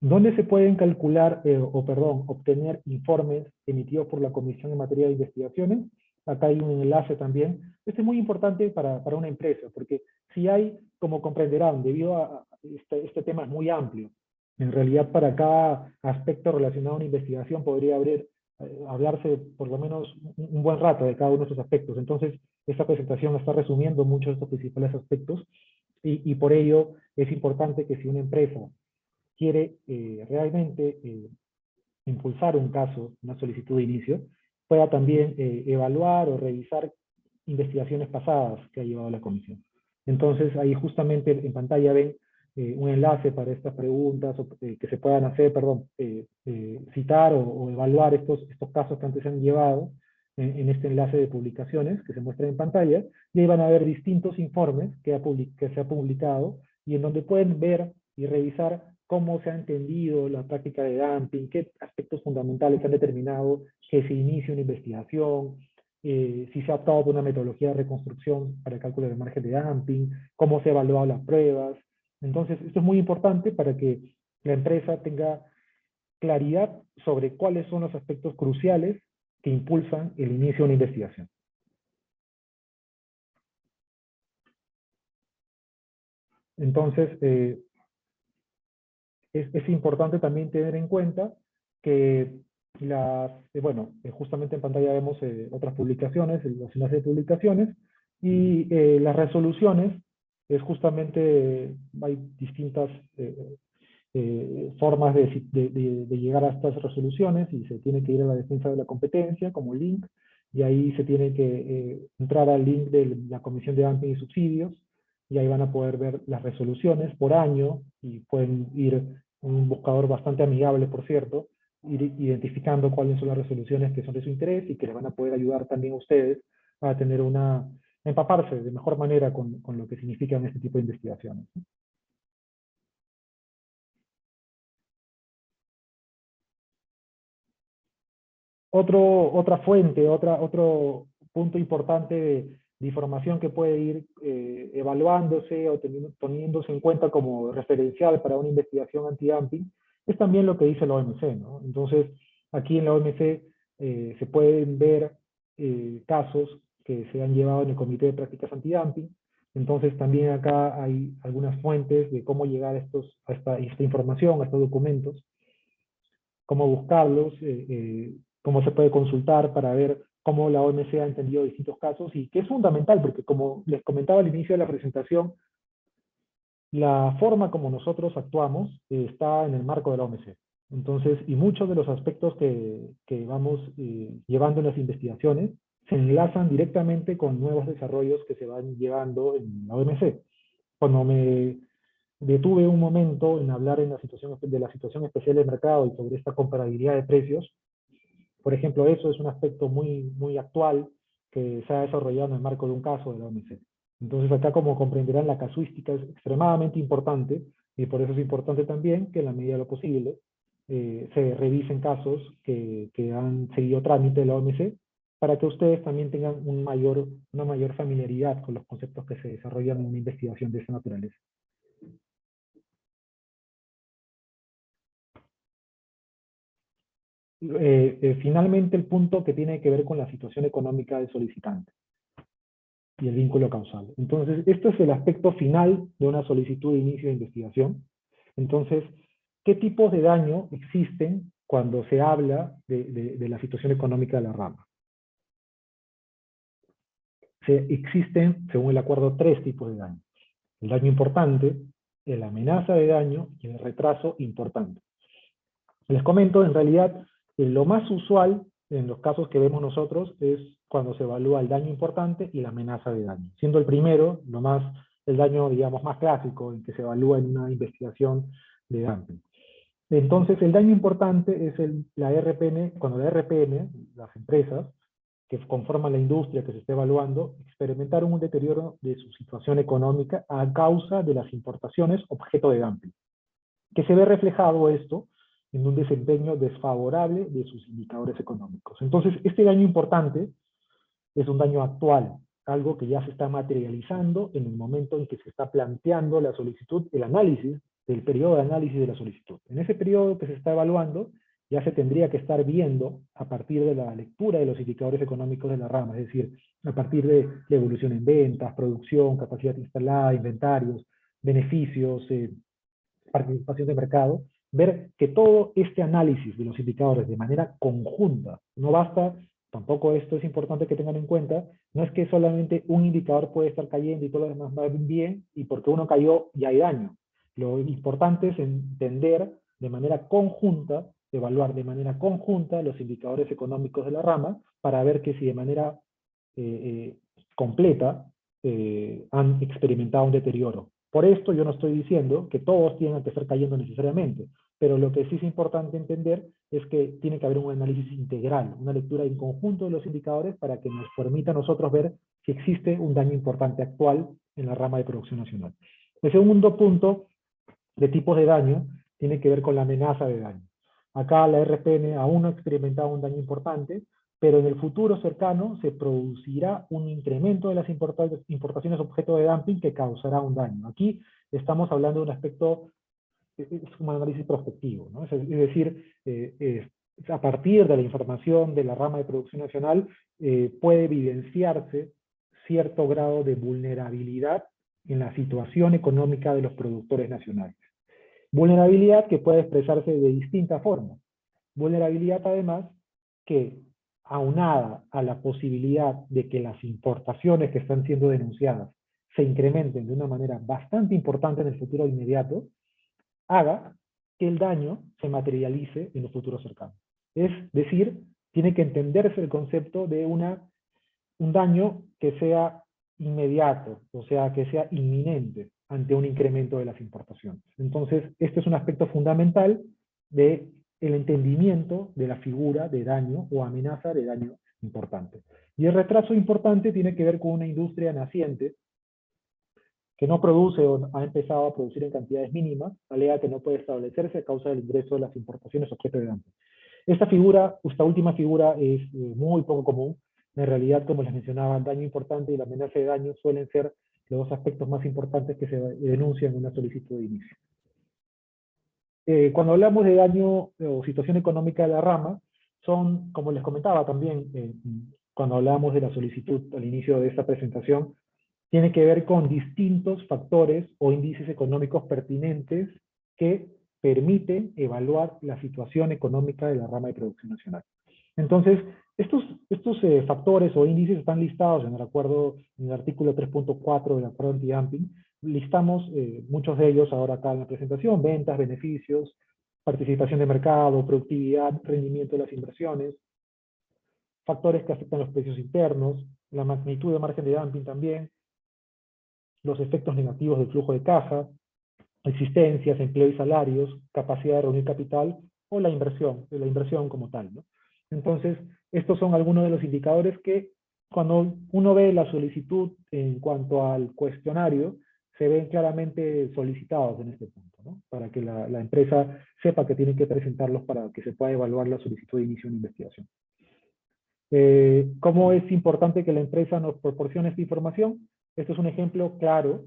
¿Dónde se pueden calcular, obtener informes emitidos por la Comisión en materia de investigaciones? Acá hay un enlace también. Este es muy importante para una empresa, porque si hay, como comprenderán, debido a este tema es muy amplio. En realidad, para cada aspecto relacionado a una investigación podría hablarse por lo menos un buen rato de cada uno de estos aspectos. Entonces, esta presentación está resumiendo muchos de estos principales aspectos y por ello es importante que si una empresa quiere realmente impulsar un caso, una solicitud de inicio, pueda también evaluar o revisar investigaciones pasadas que ha llevado la comisión. Entonces, ahí justamente en pantalla ven un enlace para estas preguntas que se puedan hacer, citar o evaluar estos casos que antes se han llevado en este enlace de publicaciones que se muestra en pantalla, y ahí van a ver distintos informes que se ha publicado y en donde pueden ver y revisar cómo se ha entendido la práctica de dumping, qué aspectos fundamentales han determinado que se inicie una investigación, si se ha optado por una metodología de reconstrucción para el cálculo del margen de dumping, cómo se ha evaluado las pruebas. Entonces, esto es muy importante para que la empresa tenga claridad sobre cuáles son los aspectos cruciales que impulsan el inicio de una investigación. Entonces, es importante también tener en cuenta que justamente en pantalla vemos otras publicaciones, los enlaces de publicaciones, y las resoluciones, es justamente, hay distintas formas de llegar a estas resoluciones, y se tiene que ir a la defensa de la competencia como link, y ahí se tiene que entrar al link de la Comisión de Dumping y Subsidios, y ahí van a poder ver las resoluciones por año, y pueden ir un buscador bastante amigable, por cierto, ir identificando cuáles son las resoluciones que son de su interés y que les van a poder ayudar también a ustedes a tener empaparse de mejor manera con lo que significan este tipo de investigaciones. Otra fuente, otro punto importante de información que puede ir evaluándose o teniéndose en cuenta como referencial para una investigación anti-dumping es también lo que dice la OMC, ¿no? Entonces, aquí en la OMC se pueden ver casos que se han llevado en el Comité de Prácticas Antidumping. Entonces, también acá hay algunas fuentes de cómo llegar a esta información, a estos documentos, cómo buscarlos, cómo se puede consultar para ver cómo la OMC ha entendido distintos casos, y que es fundamental, porque como les comentaba al inicio de la presentación, la forma como nosotros actuamos está en el marco de la OMC. Entonces, y muchos de los aspectos que vamos llevando en las investigaciones se enlazan directamente con nuevos desarrollos que se van llevando en la OMC. Cuando me detuve un momento en hablar en de la situación especial del mercado y sobre esta comparabilidad de precios, por ejemplo, eso es un aspecto muy actual que se ha desarrollado en el marco de un caso de la OMC. Entonces acá, como comprenderán, la casuística es extremadamente importante y por eso es importante también que en la medida de lo posible se revisen casos que han seguido trámite de la OMC para que ustedes también tengan una mayor familiaridad con los conceptos que se desarrollan en una investigación de esa naturaleza. Finalmente, el punto que tiene que ver con la situación económica del solicitante y el vínculo causal. Entonces, esto es el aspecto final de una solicitud de inicio de investigación. Entonces, ¿qué tipos de daño existen cuando se habla de la situación económica de la rama? Existen, según el acuerdo, 3 tipos de daño. El daño importante, la amenaza de daño y el retraso importante. Les comento, en realidad, lo más usual en los casos que vemos nosotros es cuando se evalúa el daño importante y la amenaza de daño. Siendo el primero, el daño, digamos, más clásico, en que se evalúa en una investigación de dumping. Entonces, el daño importante es la RPN, cuando la RPN, las empresas que conforman la industria que se está evaluando, experimentaron un deterioro de su situación económica a causa de las importaciones objeto de dumping. Que se ve reflejado esto en un desempeño desfavorable de sus indicadores económicos. Entonces, este daño importante es un daño actual, algo que ya se está materializando en el momento en que se está planteando la solicitud, el análisis, del periodo de análisis de la solicitud. En ese periodo que se está evaluando, ya se tendría que estar viendo a partir de la lectura de los indicadores económicos de la rama, es decir, a partir de la evolución en ventas, producción, capacidad instalada, inventarios, beneficios, participación de mercado, ver que todo este análisis de los indicadores de manera conjunta, no basta, tampoco esto es importante que tengan en cuenta, no es que solamente un indicador puede estar cayendo y todo lo demás va bien, y porque uno cayó ya hay daño. Lo importante es entender de manera conjunta, evaluar de manera conjunta los indicadores económicos de la rama, para ver que si de manera completa han experimentado un deterioro. Por esto yo no estoy diciendo que todos tienen que estar cayendo necesariamente, pero lo que sí es importante entender es que tiene que haber un análisis integral, una lectura en conjunto de los indicadores para que nos permita a nosotros ver si existe un daño importante actual en la rama de producción nacional. El segundo punto de tipos de daño tiene que ver con la amenaza de daño. Acá la RPN aún no ha experimentado un daño importante, pero en el futuro cercano se producirá un incremento de las importaciones objeto de dumping que causará un daño. Aquí estamos hablando de un aspecto, es un análisis prospectivo, ¿no? Es decir, a partir de la información de la rama de producción nacional puede evidenciarse cierto grado de vulnerabilidad en la situación económica de los productores nacionales. Vulnerabilidad que puede expresarse de distintas formas. Vulnerabilidad además que, aunada a la posibilidad de que las importaciones que están siendo denunciadas se incrementen de una manera bastante importante en el futuro inmediato, haga que el daño se materialice en el futuro cercano. Es decir, tiene que entenderse el concepto de un daño que sea inmediato, o sea, que sea inminente ante un incremento de las importaciones. Entonces, este es un aspecto fundamental del entendimiento de la figura de daño o amenaza de daño importante. Y el retraso importante tiene que ver con una industria naciente que no produce o ha empezado a producir en cantidades mínimas, alega que no puede establecerse a causa del ingreso de las importaciones objeto de dumping. Esta última figura es muy poco común. En realidad, como les mencionaba, el daño importante y la amenaza de daño suelen ser los dos aspectos más importantes que se denuncian en una solicitud de inicio. Cuando hablamos de daño o situación económica de la rama, son, como les comentaba también, cuando hablamos de la solicitud al inicio de esta presentación, tiene que ver con distintos factores o índices económicos pertinentes que permiten evaluar la situación económica de la rama de producción nacional. Entonces, estos factores o índices están listados en el acuerdo, en el artículo 3.4 del acuerdo anti-dumping. Listamos muchos de ellos ahora acá en la presentación: ventas, beneficios, participación de mercado, productividad, rendimiento de las inversiones, factores que afectan los precios internos, la magnitud de margen de dumping también, los efectos negativos del flujo de caja, existencias, empleo y salarios, capacidad de reunir capital o la inversión como tal, ¿no? Entonces, estos son algunos de los indicadores que cuando uno ve la solicitud en cuanto al cuestionario, se ven claramente solicitados en este punto, ¿no? Para que la empresa sepa que tiene que presentarlos para que se pueda evaluar la solicitud de inicio de investigación. ¿Cómo es importante que la empresa nos proporcione esta información? Esto es un ejemplo claro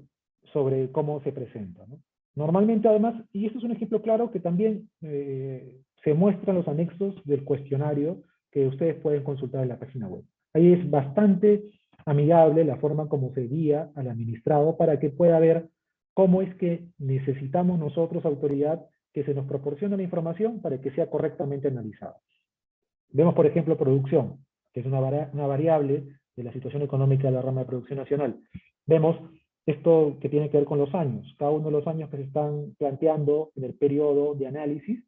sobre cómo se presenta, ¿no? Normalmente, además, y esto es un ejemplo claro que también se muestran los anexos del cuestionario que ustedes pueden consultar en la página web. Ahí es bastante amigable la forma como se guía al administrado para que pueda ver cómo es que necesitamos nosotros, autoridad, que se nos proporcione la información para que sea correctamente analizada. Vemos, por ejemplo, producción, que es una variable de la situación económica de la rama de producción nacional. Vemos esto que tiene que ver con los años, cada uno de los años que se están planteando en el periodo de análisis,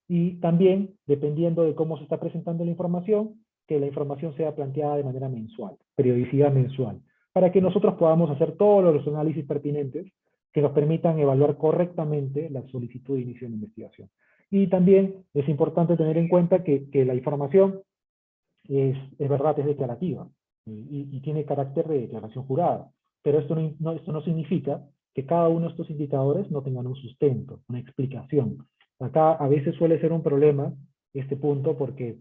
y también, dependiendo de cómo se está presentando la información, que la información sea planteada de manera mensual, periodicidad mensual, para que nosotros podamos hacer todos los análisis pertinentes que nos permitan evaluar correctamente la solicitud de inicio de investigación. Y también es importante tener en cuenta que la información es verdad, es declarativa y tiene carácter de declaración jurada. Pero esto no significa que cada uno de estos indicadores no tengan un sustento, una explicación. Acá a veces suele ser un problema este punto porque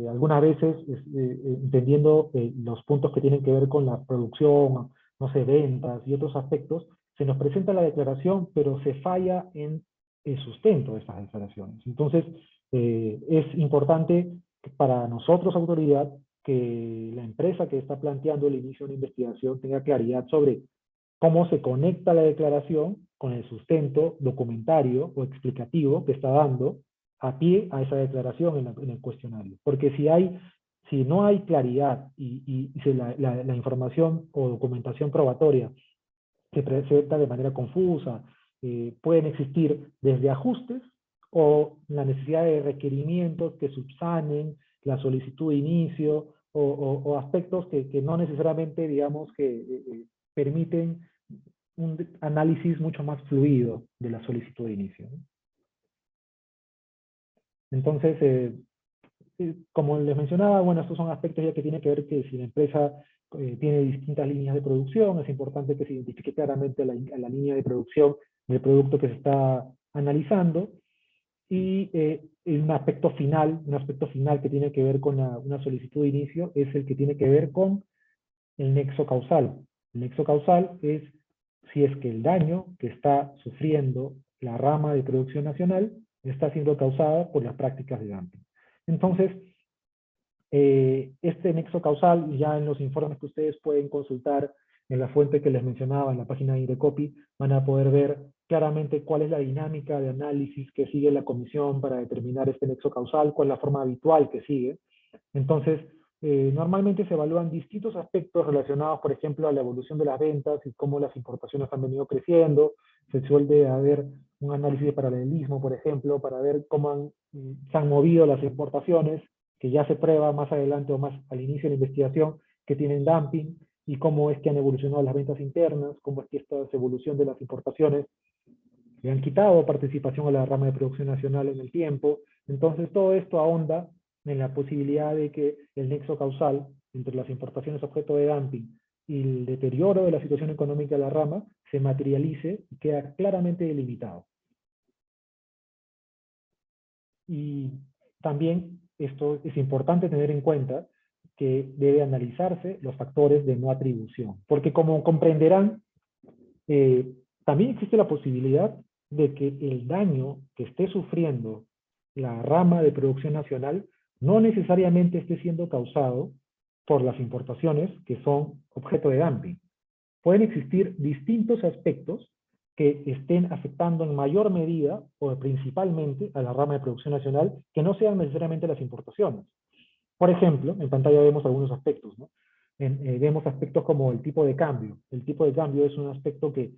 algunas veces, entendiendo los puntos que tienen que ver con la producción, no sé, ventas y otros aspectos, se nos presenta la declaración, pero se falla en el sustento de estas declaraciones. Entonces, es importante para nosotros, autoridad, que la empresa que está planteando el inicio de una investigación tenga claridad sobre cómo se conecta la declaración con el sustento documentario o explicativo que está dando a pie a esa declaración en el cuestionario. Porque si no hay claridad y la información o documentación probatoria se presenta de manera confusa, pueden existir desde ajustes o la necesidad de requerimientos que subsanen la solicitud de inicio o aspectos que no necesariamente, digamos, que permiten un análisis mucho más fluido de la solicitud de inicio, ¿no? Entonces, como les mencionaba, bueno, estos son aspectos ya que tienen que ver que si la empresa tiene distintas líneas de producción, es importante que se identifique claramente la línea de producción del producto que se está analizando. Y un aspecto final que tiene que ver con una solicitud de inicio es el que tiene que ver con el nexo causal. El nexo causal es si es que el daño que está sufriendo la rama de producción nacional está siendo causada por las prácticas de dumping. Entonces, este nexo causal, ya en los informes que ustedes pueden consultar en la fuente que les mencionaba, en la página de Indecopi, van a poder ver claramente cuál es la dinámica de análisis que sigue la comisión para determinar este nexo causal, cuál es la forma habitual que sigue. Entonces, normalmente se evalúan distintos aspectos relacionados, por ejemplo, a la evolución de las ventas y cómo las importaciones han venido creciendo. Se suele haber un análisis de paralelismo, por ejemplo, para ver cómo se han movido las importaciones, que ya se prueba más adelante o más al inicio de la investigación, que tienen dumping, y cómo es que han evolucionado las ventas internas, cómo es que esta evolución de las importaciones le han quitado participación a la rama de producción nacional en el tiempo. Entonces, todo esto ahonda en la posibilidad de que el nexo causal entre las importaciones objeto de dumping y el deterioro de la situación económica de la rama se materialice y queda claramente delimitado. Y también esto es importante tener en cuenta que debe analizarse los factores de no atribución, porque como comprenderán, también existe la posibilidad de que el daño que esté sufriendo la rama de producción nacional no necesariamente esté siendo causado por las importaciones que son objeto de dumping. Pueden existir distintos aspectos que estén afectando en mayor medida o principalmente a la rama de producción nacional que no sean necesariamente las importaciones. Por ejemplo, en pantalla vemos algunos aspectos, ¿no? Vemos aspectos como el tipo de cambio. El tipo de cambio es un aspecto que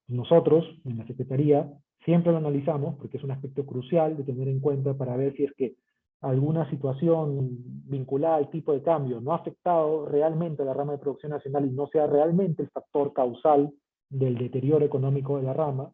nosotros, en la Secretaría, Siempre lo analizamos porque es un aspecto crucial de tener en cuenta para ver si es que alguna situación vinculada al tipo de cambio no ha afectado realmente a la rama de producción nacional y no sea realmente el factor causal del deterioro económico de la rama.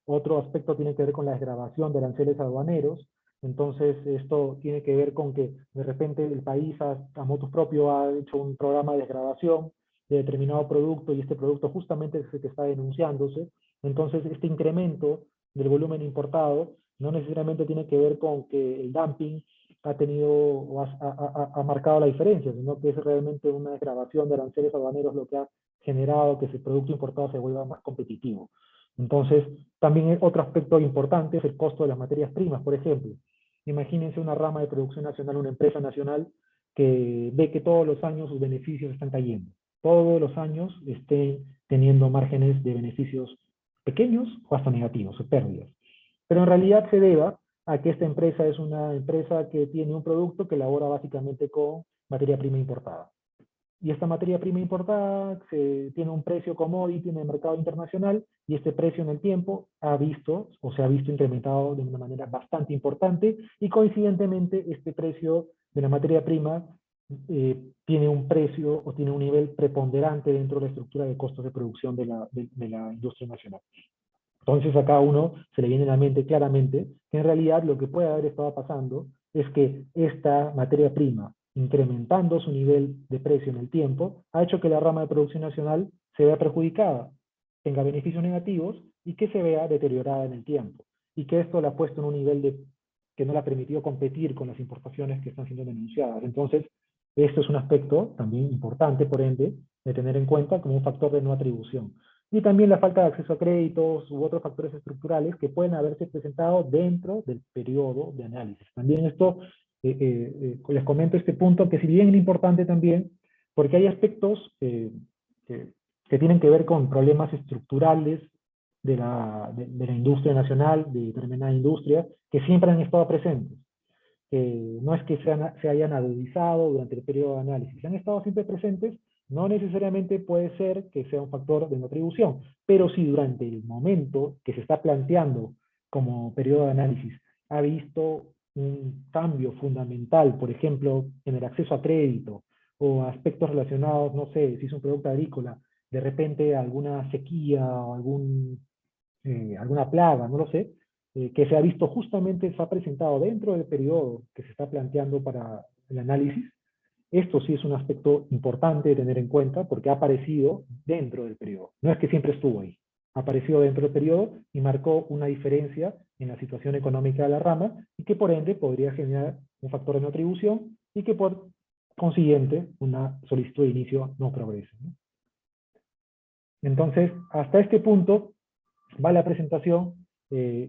Otro aspecto tiene que ver con la desgravación de aranceles aduaneros. Entonces, esto tiene que ver con que de repente el país a motus propio ha hecho un programa de desgravación de determinado producto y este producto justamente es el que está denunciándose. Entonces, este incremento del volumen importado no necesariamente tiene que ver con que el dumping ha tenido o ha marcado la diferencia, sino que es realmente una desgravación de aranceles aduaneros lo que ha generado que ese producto importado se vuelva más competitivo. Entonces, también otro aspecto importante es el costo de las materias primas, por ejemplo. Imagínense una rama de producción nacional, una empresa nacional que ve que todos los años sus beneficios están cayendo. Todos los años estén teniendo márgenes de beneficios pequeños o hasta negativos, o pérdidas. Pero en realidad se deba a que esta empresa es una empresa que tiene un producto que elabora básicamente con materia prima importada. Y esta materia prima importada tiene un precio commodity en el mercado internacional y este precio en el tiempo se ha visto incrementado de una manera bastante importante y coincidentemente este precio de la materia prima tiene un precio o tiene un nivel preponderante dentro de la estructura de costos de producción de la industria nacional. Entonces a cada uno se le viene a la mente claramente que en realidad lo que puede haber estado pasando es que esta materia prima, incrementando su nivel de precio en el tiempo, ha hecho que la rama de producción nacional se vea perjudicada, tenga beneficios negativos y que se vea deteriorada en el tiempo. Y que esto la ha puesto en un nivel que no le ha permitido competir con las importaciones que están siendo denunciadas. Entonces, esto es un aspecto también importante, por ende, de tener en cuenta como un factor de no atribución. Y también la falta de acceso a créditos u otros factores estructurales que pueden haberse presentado dentro del periodo de análisis. También esto, les comento este punto, que si bien es importante también, porque hay aspectos que tienen que ver con problemas estructurales de la industria nacional, de determinada industria, que siempre han estado presentes. No es que se hayan agudizado durante el periodo de análisis, han estado siempre presentes, no necesariamente puede ser que sea un factor de no atribución, pero si durante el momento que se está planteando como periodo de análisis ha visto un cambio fundamental, por ejemplo, en el acceso a crédito o aspectos relacionados, no sé, si es un producto agrícola, de repente alguna sequía o alguna plaga, no lo sé, que se ha visto justamente, se ha presentado dentro del periodo que se está planteando para el análisis. Esto sí es un aspecto importante de tener en cuenta porque ha aparecido dentro del periodo. No es que siempre estuvo ahí. Ha aparecido dentro del periodo y marcó una diferencia en la situación económica de la rama y que por ende podría generar un factor de no atribución y que por consiguiente una solicitud de inicio no progrese, ¿no? Entonces, hasta este punto va la presentación.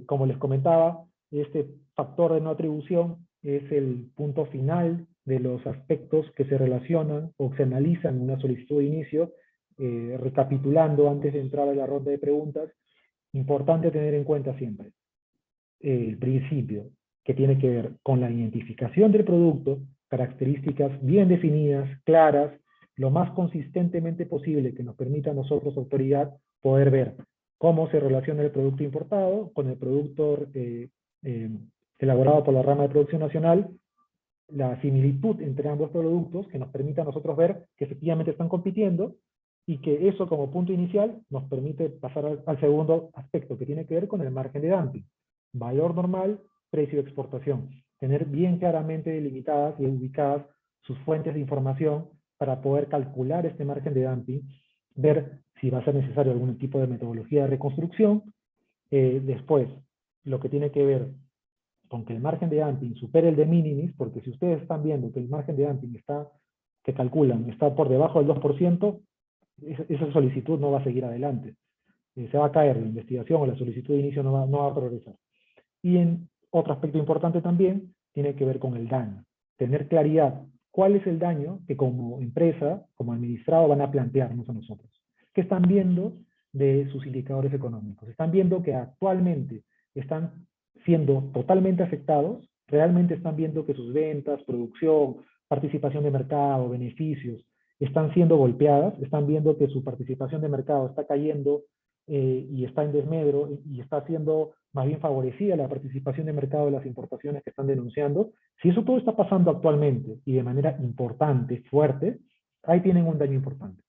Como les comentaba, este factor de no atribución es el punto final de los aspectos que se relacionan o se analizan en una solicitud de inicio. Recapitulando antes de entrar a la ronda de preguntas, importante tener en cuenta siempre el principio que tiene que ver con la identificación del producto, características bien definidas, claras, lo más consistentemente posible que nos permita a nosotros, autoridad, poder ver cómo se relaciona el producto importado con el producto eh, elaborado por la rama de producción nacional, la similitud entre ambos productos que nos permita a nosotros ver que efectivamente están compitiendo y que eso como punto inicial nos permite pasar al segundo aspecto que tiene que ver con el margen de dumping. Valor normal, precio de exportación. Tener bien claramente delimitadas y ubicadas sus fuentes de información para poder calcular este margen de dumping, ver si va a ser necesario algún tipo de metodología de reconstrucción. Después, lo que tiene que ver con que el margen de dumping supere el de minimis, porque si ustedes están viendo que el margen de dumping que calculan está por debajo del 2%, esa solicitud no va a seguir adelante. Se va a caer la investigación o la solicitud de inicio no va a progresar. Y otro aspecto importante también tiene que ver con el daño. Tener claridad cuál es el daño que como empresa, como administrado, van a plantearnos a nosotros. ¿Qué están viendo de sus indicadores económicos? Están viendo que actualmente están siendo totalmente afectados, realmente están viendo que sus ventas, producción, participación de mercado, beneficios, están siendo golpeadas, están viendo que su participación de mercado está cayendo y está en desmedro y está siendo más bien favorecida la participación de mercado de las importaciones que están denunciando, si eso todo está pasando actualmente y de manera importante, fuerte, ahí tienen un daño importante.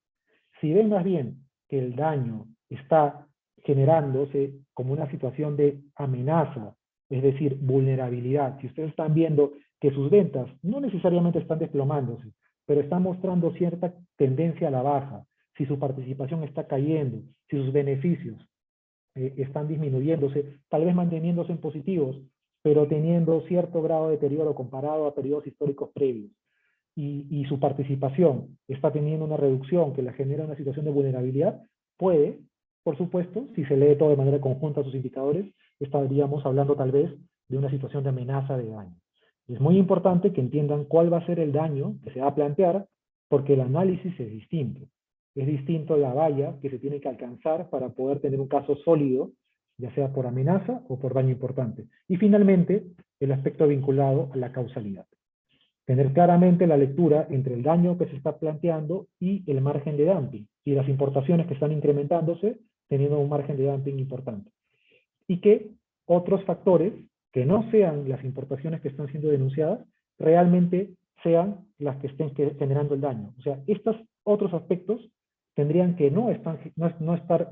Si ven más bien que el daño está generándose como una situación de amenaza, es decir, vulnerabilidad, si ustedes están viendo que sus ventas no necesariamente están desplomándose, pero están mostrando cierta tendencia a la baja, si su participación está cayendo, si sus beneficios están disminuyéndose, tal vez manteniéndose en positivos, pero teniendo cierto grado de deterioro comparado a periodos históricos previos, y su participación está teniendo una reducción que la genera una situación de vulnerabilidad, puede, por supuesto, si se lee todo de manera conjunta sus indicadores, estaríamos hablando tal vez de una situación de amenaza de daño. Es muy importante que entiendan cuál va a ser el daño que se va a plantear, porque el análisis es distinto. Es distinto la valla que se tiene que alcanzar para poder tener un caso sólido, ya sea por amenaza o por daño importante. Y finalmente, el aspecto vinculado a la causalidad. Tener claramente la lectura entre el daño que se está planteando y el margen de dumping, y las importaciones que están incrementándose teniendo un margen de dumping importante. Y que otros factores, que no sean las importaciones que están siendo denunciadas, realmente sean las que estén generando el daño. O sea, estos otros aspectos tendrían que no estar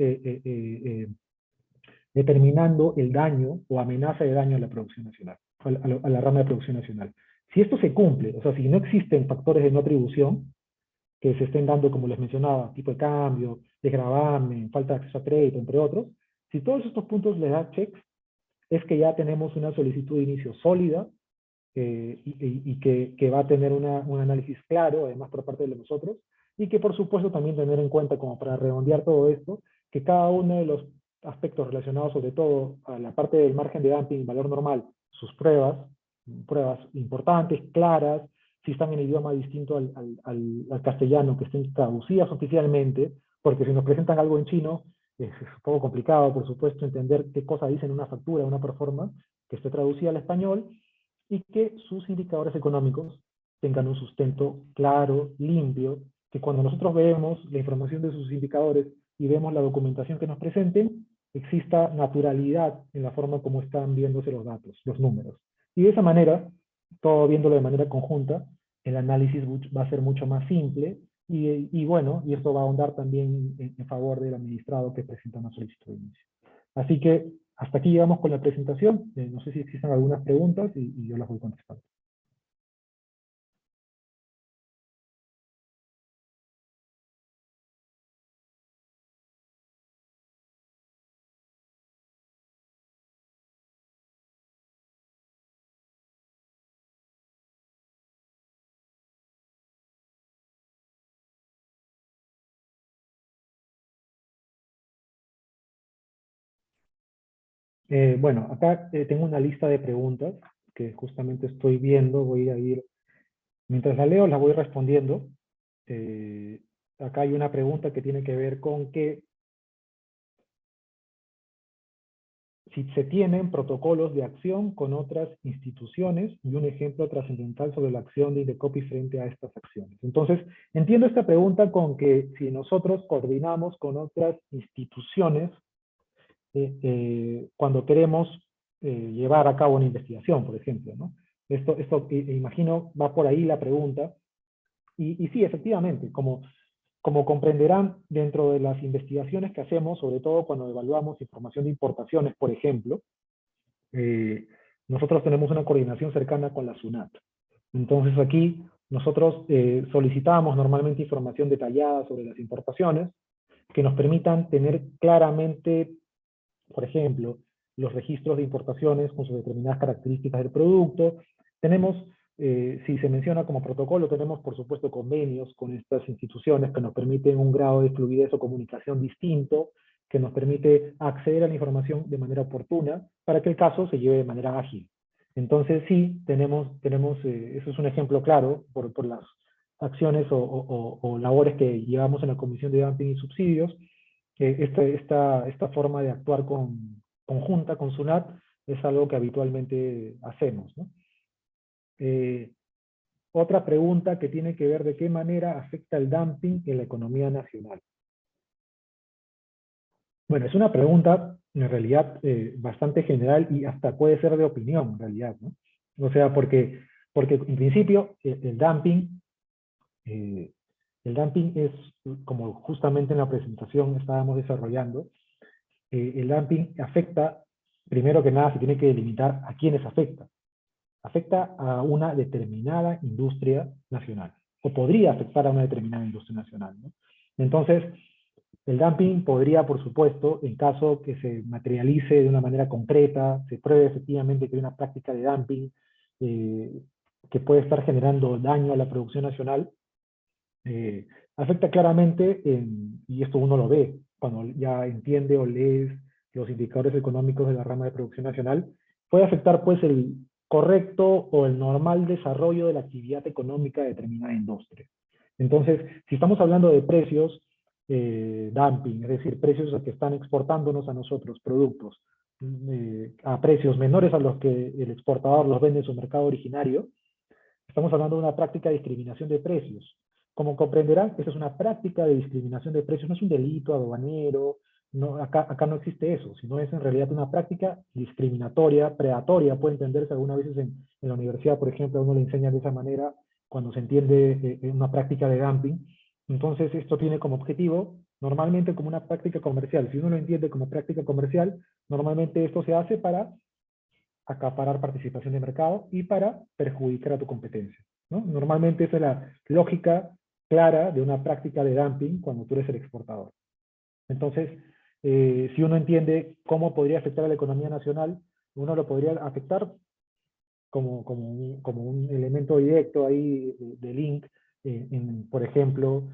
determinando el daño o amenaza de daño a la producción nacional, a la rama de producción nacional. Si esto se cumple, o sea, si no existen factores de no atribución que se estén dando, como les mencionaba, tipo de cambio, desgravamen, falta de acceso a crédito, entre otros, si todos estos puntos les da checks, es que ya tenemos una solicitud de inicio sólida y que va a tener un análisis claro, además por parte de nosotros, y que por supuesto también tener en cuenta, como para redondear todo esto, que cada uno de los aspectos relacionados sobre todo a la parte del margen de dumping, valor normal, sus pruebas importantes, claras, si están en idioma distinto al castellano, que estén traducidas oficialmente, porque si nos presentan algo en chino, es un poco complicado, por supuesto, entender qué cosa dice en una factura, una performance, que esté traducida al español, y que sus indicadores económicos tengan un sustento claro, limpio, que cuando nosotros vemos la información de sus indicadores y vemos la documentación que nos presenten, exista naturalidad en la forma como están viéndose los datos, los números. Y de esa manera, todo viéndolo de manera conjunta, el análisis va a ser mucho más simple y bueno, y esto va a ahondar también en favor del administrado que presenta una solicitud de inicio. Así que hasta aquí llegamos con la presentación. No sé si existen algunas preguntas y yo las voy contestando. Bueno, acá tengo una lista de preguntas que justamente estoy viendo. Voy a ir, mientras la leo, la voy respondiendo. Eh, Acá hay una pregunta que tiene que ver con que si se tienen protocolos de acción con otras instituciones y un ejemplo trascendental sobre la acción de Indecopi frente a estas acciones. Entonces, entiendo esta pregunta con que si nosotros coordinamos con otras instituciones cuando queremos llevar a cabo una investigación, por ejemplo, ¿no? Esto imagino, va por ahí la pregunta. Y sí, efectivamente, como comprenderán, dentro de las investigaciones que hacemos, sobre todo cuando evaluamos información de importaciones, por ejemplo, nosotros tenemos una coordinación cercana con la SUNAT. Entonces aquí nosotros solicitamos normalmente información detallada sobre las importaciones que nos permitan tener claramente, por ejemplo, los registros de importaciones con sus determinadas características del producto. Tenemos, si se menciona como protocolo, tenemos por supuesto convenios con estas instituciones que nos permiten un grado de fluidez o comunicación distinto, que nos permite acceder a la información de manera oportuna para que el caso se lleve de manera ágil. Entonces sí, eso es un ejemplo claro por las acciones o labores que llevamos en la Comisión de Dumping y Subsidios. Esta forma de actuar conjunta con SUNAT es algo que habitualmente hacemos, ¿no? Otra pregunta que tiene que ver de qué manera afecta el dumping en la economía nacional. Bueno, es una pregunta en realidad bastante general y hasta puede ser de opinión en realidad, ¿no? O sea, porque en principio eh, el dumping es, como justamente en la presentación estábamos desarrollando, el dumping afecta, primero que nada se tiene que delimitar a quiénes afecta. Afecta a una determinada industria nacional, o podría afectar a una determinada industria nacional, ¿no? Entonces, el dumping podría, por supuesto, en caso que se materialice de una manera concreta, se pruebe efectivamente que hay una práctica de dumping eh, que puede estar generando daño a la producción nacional, afecta claramente, y esto uno lo ve cuando ya entiende o lees los indicadores económicos de la rama de producción nacional, puede afectar pues el correcto o el normal desarrollo de la actividad económica de determinada industria. Entonces, si estamos hablando de precios, dumping, es decir, precios que están exportándonos a nosotros productos a precios menores a los que el exportador los vende en su mercado originario, estamos hablando de una práctica de discriminación de precios. Como comprenderán, esa es una práctica de discriminación de precios, no es un delito aduanero, no, acá no existe eso, sino es en realidad una práctica discriminatoria, predatoria, puede entenderse algunas veces en la universidad, por ejemplo, a uno le enseñan de esa manera cuando se entiende una práctica de dumping. Entonces, esto tiene como objetivo, normalmente como una práctica comercial. Si uno lo entiende como práctica comercial, normalmente esto se hace para acaparar participación de mercado y para perjudicar a tu competencia, ¿no? Normalmente esa es la lógica clara de una práctica de dumping cuando tú eres el exportador. Entonces, si uno entiende cómo podría afectar a la economía nacional, uno lo podría afectar como un elemento directo ahí de link, por ejemplo,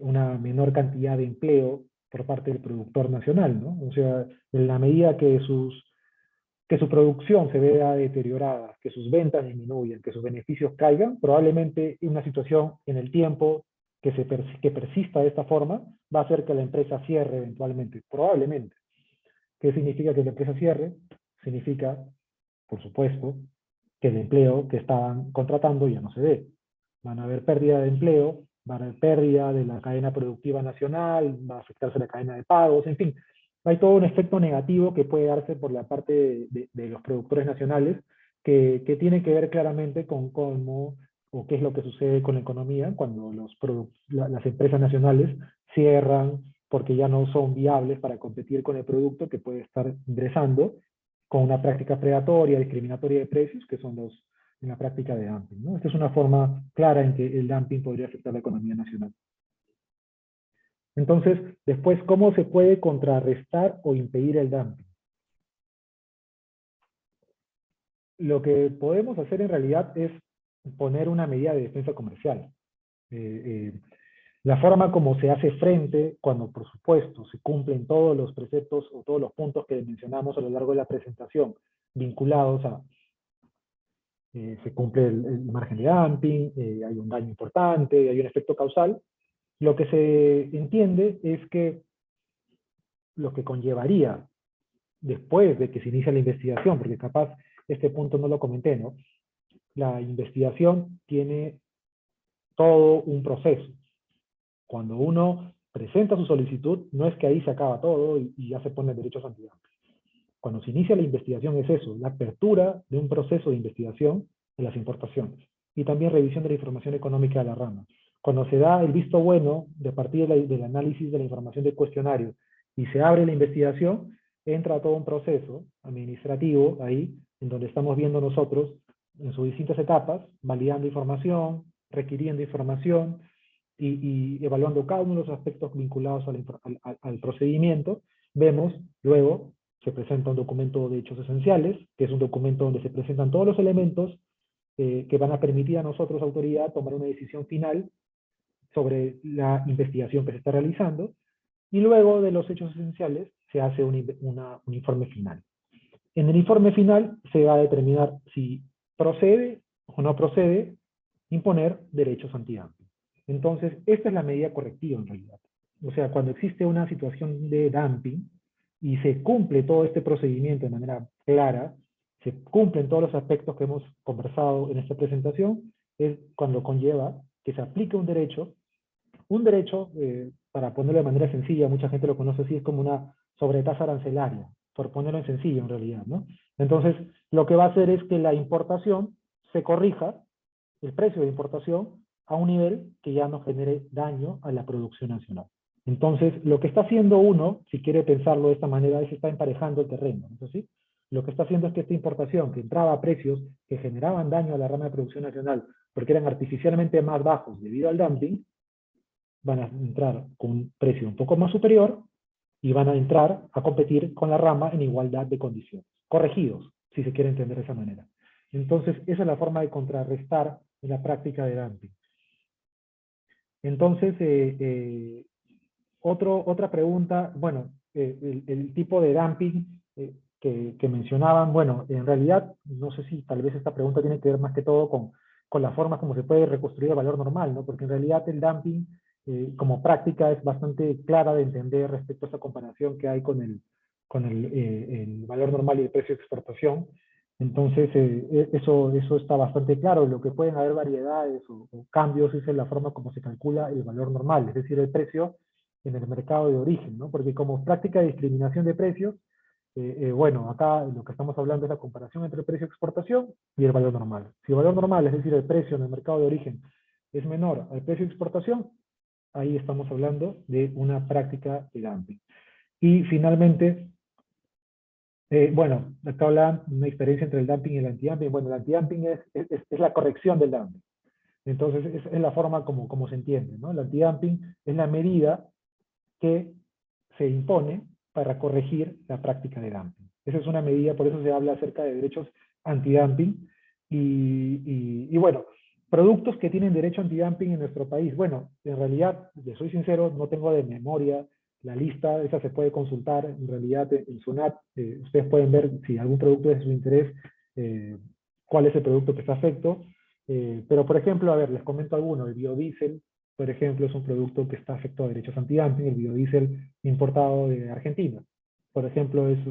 una menor cantidad de empleo por parte del productor nacional, ¿no? O sea, en la medida que su producción se vea deteriorada, que sus ventas disminuyan, que sus beneficios caigan, probablemente una situación en el tiempo que persista de esta forma va a hacer que la empresa cierre eventualmente, probablemente. ¿Qué significa que la empresa cierre? Significa, por supuesto, que el empleo que estaban contratando ya no se dé. Van a haber pérdida de empleo, va a haber pérdida de la cadena productiva nacional, va a afectarse la cadena de pagos, en fin. Hay todo un efecto negativo que puede darse por la parte de los productores nacionales que tiene que ver claramente con cómo o qué es lo que sucede con la economía cuando las empresas nacionales cierran porque ya no son viables para competir con el producto que puede estar ingresando con una práctica predatoria, discriminatoria de precios, que son en la práctica de dumping, ¿no? Esta es una forma clara en que el dumping podría afectar la economía nacional. Entonces, después, ¿cómo se puede contrarrestar o impedir el dumping? Lo que podemos hacer en realidad es poner una medida de defensa comercial. La forma como se hace frente, cuando por supuesto se cumplen todos los preceptos o todos los puntos que mencionamos a lo largo de la presentación, vinculados a se cumple el margen de dumping, hay un daño importante, hay un efecto causal, lo que se entiende es que lo que conllevaría después de que se inicia la investigación, porque capaz este punto no lo comenté, ¿no? La investigación tiene todo un proceso. Cuando uno presenta su solicitud, no es que ahí se acaba todo y ya se pone derechos antidumping. Cuando se inicia la investigación es eso, la apertura de un proceso de investigación de las importaciones y también revisión de la información económica de la rama. Cuando se da el visto bueno de a partir del análisis de la información del cuestionario y se abre la investigación, entra todo un proceso administrativo ahí, en donde estamos viendo nosotros en sus distintas etapas, validando información, requiriendo información y evaluando cada uno de los aspectos vinculados al procedimiento. Vemos luego se presenta un documento de hechos esenciales, que es un documento donde se presentan todos los elementos que van a permitir a nosotros, autoridad, tomar una decisión final sobre la investigación que se está realizando, y luego de los hechos esenciales se hace un informe final. En el informe final se va a determinar si procede o no procede imponer derechos antidumping. Entonces, esta es la medida correctiva en realidad. O sea, cuando existe una situación de dumping, y se cumple todo este procedimiento de manera clara, se cumplen todos los aspectos que hemos conversado en esta presentación, es cuando conlleva que se aplique un derecho, para ponerlo de manera sencilla, mucha gente lo conoce así, es como sobre tasa arancelaria, por ponerlo en sencillo en realidad, ¿no? Entonces, lo que va a hacer es que la importación se corrija, el precio de importación, a un nivel que ya no genere daño a la producción nacional. Entonces, lo que está haciendo uno, si quiere pensarlo de esta manera, es que está emparejando el terreno, ¿no es así? Lo que está haciendo es que esta importación, que entraba a precios que generaban daño a la rama de producción nacional, porque eran artificialmente más bajos debido al dumping, van a entrar con un precio un poco más superior y van a entrar a competir con la rama en igualdad de condiciones, corregidos, si se quiere entender de esa manera. Entonces, esa es la forma de contrarrestar en la práctica de dumping. Entonces, otra pregunta, bueno, el tipo de dumping que mencionaban, bueno, en realidad, no sé si tal vez esta pregunta tiene que ver más que todo con la forma como se puede reconstruir el valor normal, ¿no? Porque en realidad el dumping como práctica es bastante clara de entender respecto a esta comparación que hay el valor normal y el precio de exportación. Entonces, eso está bastante claro. Lo que pueden haber variedades o cambios es en la forma como se calcula el valor normal, es decir, el precio en el mercado de origen, ¿no? Porque como práctica de discriminación de precios, bueno, acá lo que estamos hablando es la comparación entre el precio de exportación y el valor normal. Si el valor normal, es decir, el precio en el mercado de origen, es menor al precio de exportación, ahí estamos hablando de una práctica de dumping. Y finalmente, bueno, acá hablan de una diferencia entre el dumping y el antidumping. Bueno, el antidumping es la corrección del dumping. Entonces, es la forma como se entiende, ¿no? El antidumping es la medida que se impone para corregir la práctica de dumping. Esa es una medida, por eso se habla acerca de derechos antidumping. Y bueno, productos que tienen derecho antidumping en nuestro país. Bueno, en realidad, les soy sincero, no tengo de memoria la lista, esa se puede consultar en realidad en SUNAT. Ustedes pueden ver si algún producto es de su interés, cuál es el producto que está afecto. Pero, por ejemplo, a ver, les comento alguno. El biodiesel, por ejemplo, es un producto que está afecto a derechos antidumping, el biodiesel importado de Argentina. Por ejemplo, eso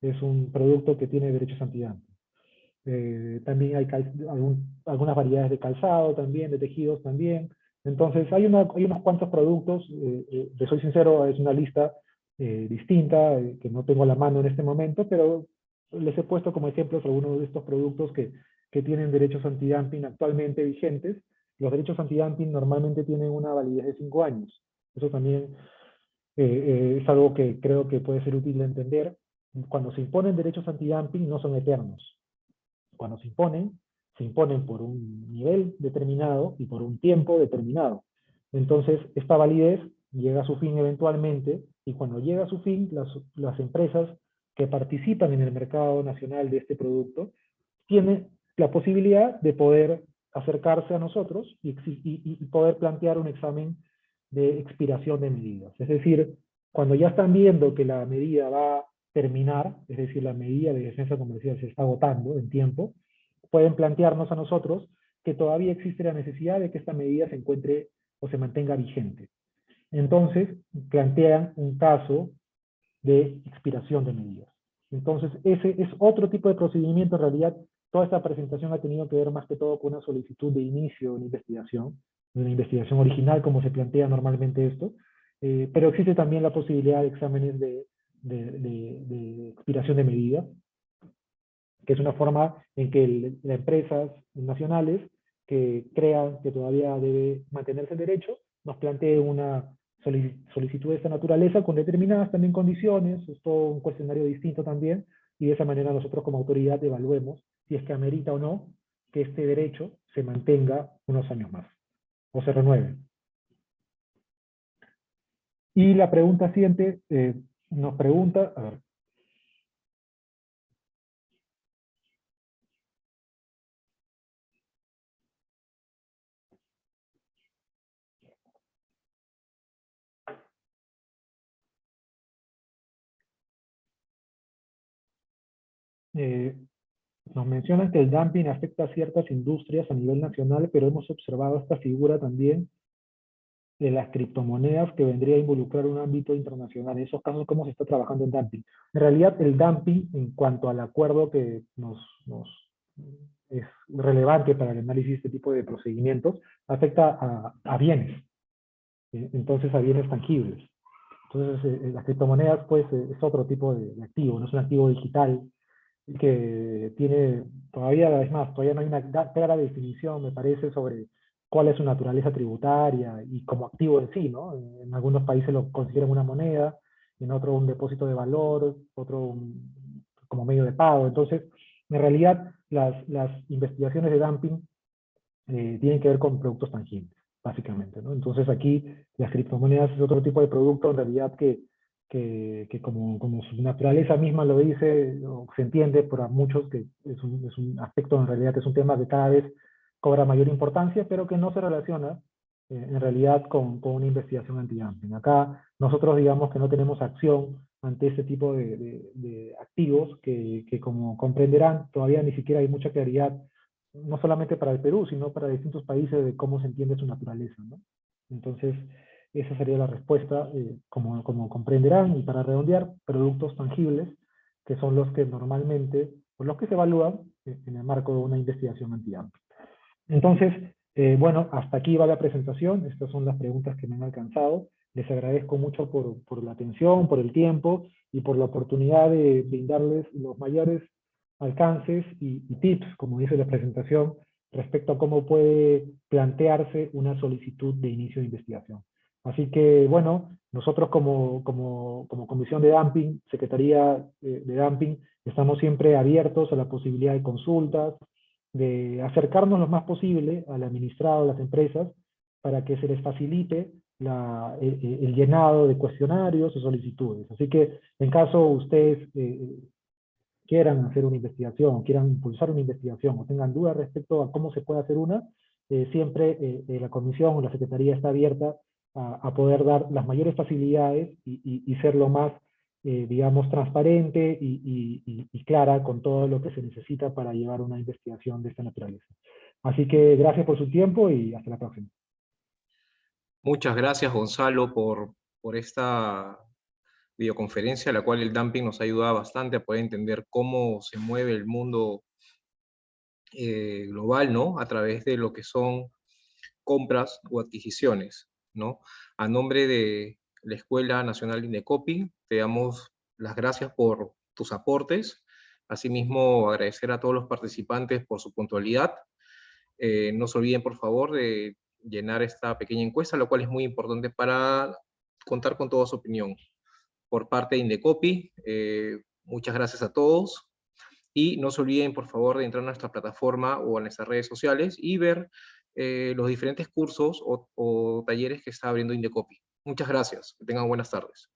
es un producto que tiene derechos antidumping. También hay algunas variedades de calzado también, de tejidos también. Entonces, hay unos cuantos productos, te soy sincero, es una lista distinta, que no tengo a la mano en este momento, pero les he puesto como ejemplos algunos de estos productos que tienen derechos antidumping actualmente vigentes. Los derechos antidumping normalmente tienen una validez de 5 años. Eso también es algo que creo que puede ser útil de entender. Cuando se imponen derechos antidumping no son eternos. Cuando se imponen por un nivel determinado y por un tiempo determinado. Entonces, esta validez llega a su fin eventualmente, y cuando llega a su fin, las empresas que participan en el mercado nacional de este producto tienen la posibilidad de poder acercarse a nosotros y poder plantear un examen de expiración de medidas. Es decir, cuando ya están viendo que la medida va a terminar, es decir, la medida de defensa comercial se está agotando en tiempo, pueden plantearnos a nosotros que todavía existe la necesidad de que esta medida se encuentre o se mantenga vigente. Entonces, plantean un caso de expiración de medidas. Entonces, ese es otro tipo de procedimiento. En realidad, toda esta presentación ha tenido que ver más que todo con una solicitud de inicio de una investigación original, como se plantea normalmente esto, pero existe también la posibilidad de exámenes de expiración de medidas, que es una forma en que las empresas nacionales que crean que todavía debe mantenerse el derecho, nos planteen una solicitud de esta naturaleza con determinadas también condiciones, es todo un cuestionario distinto también, y de esa manera nosotros como autoridad evaluemos si es que amerita o no que este derecho se mantenga unos años más, o se renueve. Y la pregunta siguiente nos pregunta, a ver, eh, nos mencionan que el dumping afecta a ciertas industrias a nivel nacional, pero hemos observado esta figura también de las criptomonedas que vendría a involucrar un ámbito internacional. En esos casos, ¿cómo se está trabajando en dumping? En realidad, el dumping, en cuanto al acuerdo que es relevante para el análisis de este tipo de procedimientos, afecta a bienes, entonces a bienes tangibles. Entonces, las criptomonedas, pues, es otro tipo de activo, no es un activo digital que tiene, todavía, es más, todavía no hay una clara definición, me parece, sobre cuál es su naturaleza tributaria y como activo en sí, ¿no? En algunos países lo consideran una moneda, en otro un depósito de valor, otro como medio de pago. Entonces, en realidad, las investigaciones de dumping tienen que ver con productos tangibles, básicamente, ¿no? Entonces aquí las criptomonedas es otro tipo de producto en realidad que como su naturaleza misma lo dice, o se entiende por a muchos que es un aspecto en realidad, es un tema que cada vez cobra mayor importancia, pero que no se relaciona en realidad con una investigación anti-dumping. Acá nosotros digamos que no tenemos acción ante este tipo de activos que como comprenderán todavía ni siquiera hay mucha claridad no solamente para el Perú, sino para distintos países de cómo se entiende su naturaleza, ¿no? Entonces, esa sería la respuesta, como comprenderán, y para redondear, productos tangibles, que son los que normalmente, o los que se evalúan en el marco de una investigación antidumping. Entonces, bueno, hasta aquí va la presentación, estas son las preguntas que me han alcanzado. Les agradezco mucho por la atención, por el tiempo y por la oportunidad de brindarles los mayores alcances y tips, como dice la presentación, respecto a cómo puede plantearse una solicitud de inicio de investigación. Así que, bueno, nosotros como Comisión de Dumping, Secretaría de Dumping, estamos siempre abiertos a la posibilidad de consultas, de acercarnos lo más posible al administrado de las empresas para que se les facilite el llenado de cuestionarios o solicitudes. Así que en caso ustedes quieran hacer una investigación, quieran impulsar una investigación o tengan dudas respecto a cómo se puede hacer una, siempre la comisión o la secretaría está abierta a poder dar las mayores facilidades y ser lo más, digamos, transparente y clara con todo lo que se necesita para llevar una investigación de esta naturaleza. Así que gracias por su tiempo y hasta la próxima. Muchas gracias, Gonzalo, por esta videoconferencia, la cual el dumping nos ha ayudado bastante a poder entender cómo se mueve el mundo global, ¿no? A través de lo que son compras o adquisiciones, ¿no? A nombre de la Escuela Nacional de Indecopi, te damos las gracias por tus aportes. Asimismo, agradecer a todos los participantes por su puntualidad. No se olviden, por favor, de llenar esta pequeña encuesta, lo cual es muy importante para contar con toda su opinión. Por parte de Indecopi, muchas gracias a todos. Y no se olviden, por favor, de entrar a nuestra plataforma o a nuestras redes sociales y ver los diferentes cursos o talleres que está abriendo Indecopi. Muchas gracias. Que tengan buenas tardes.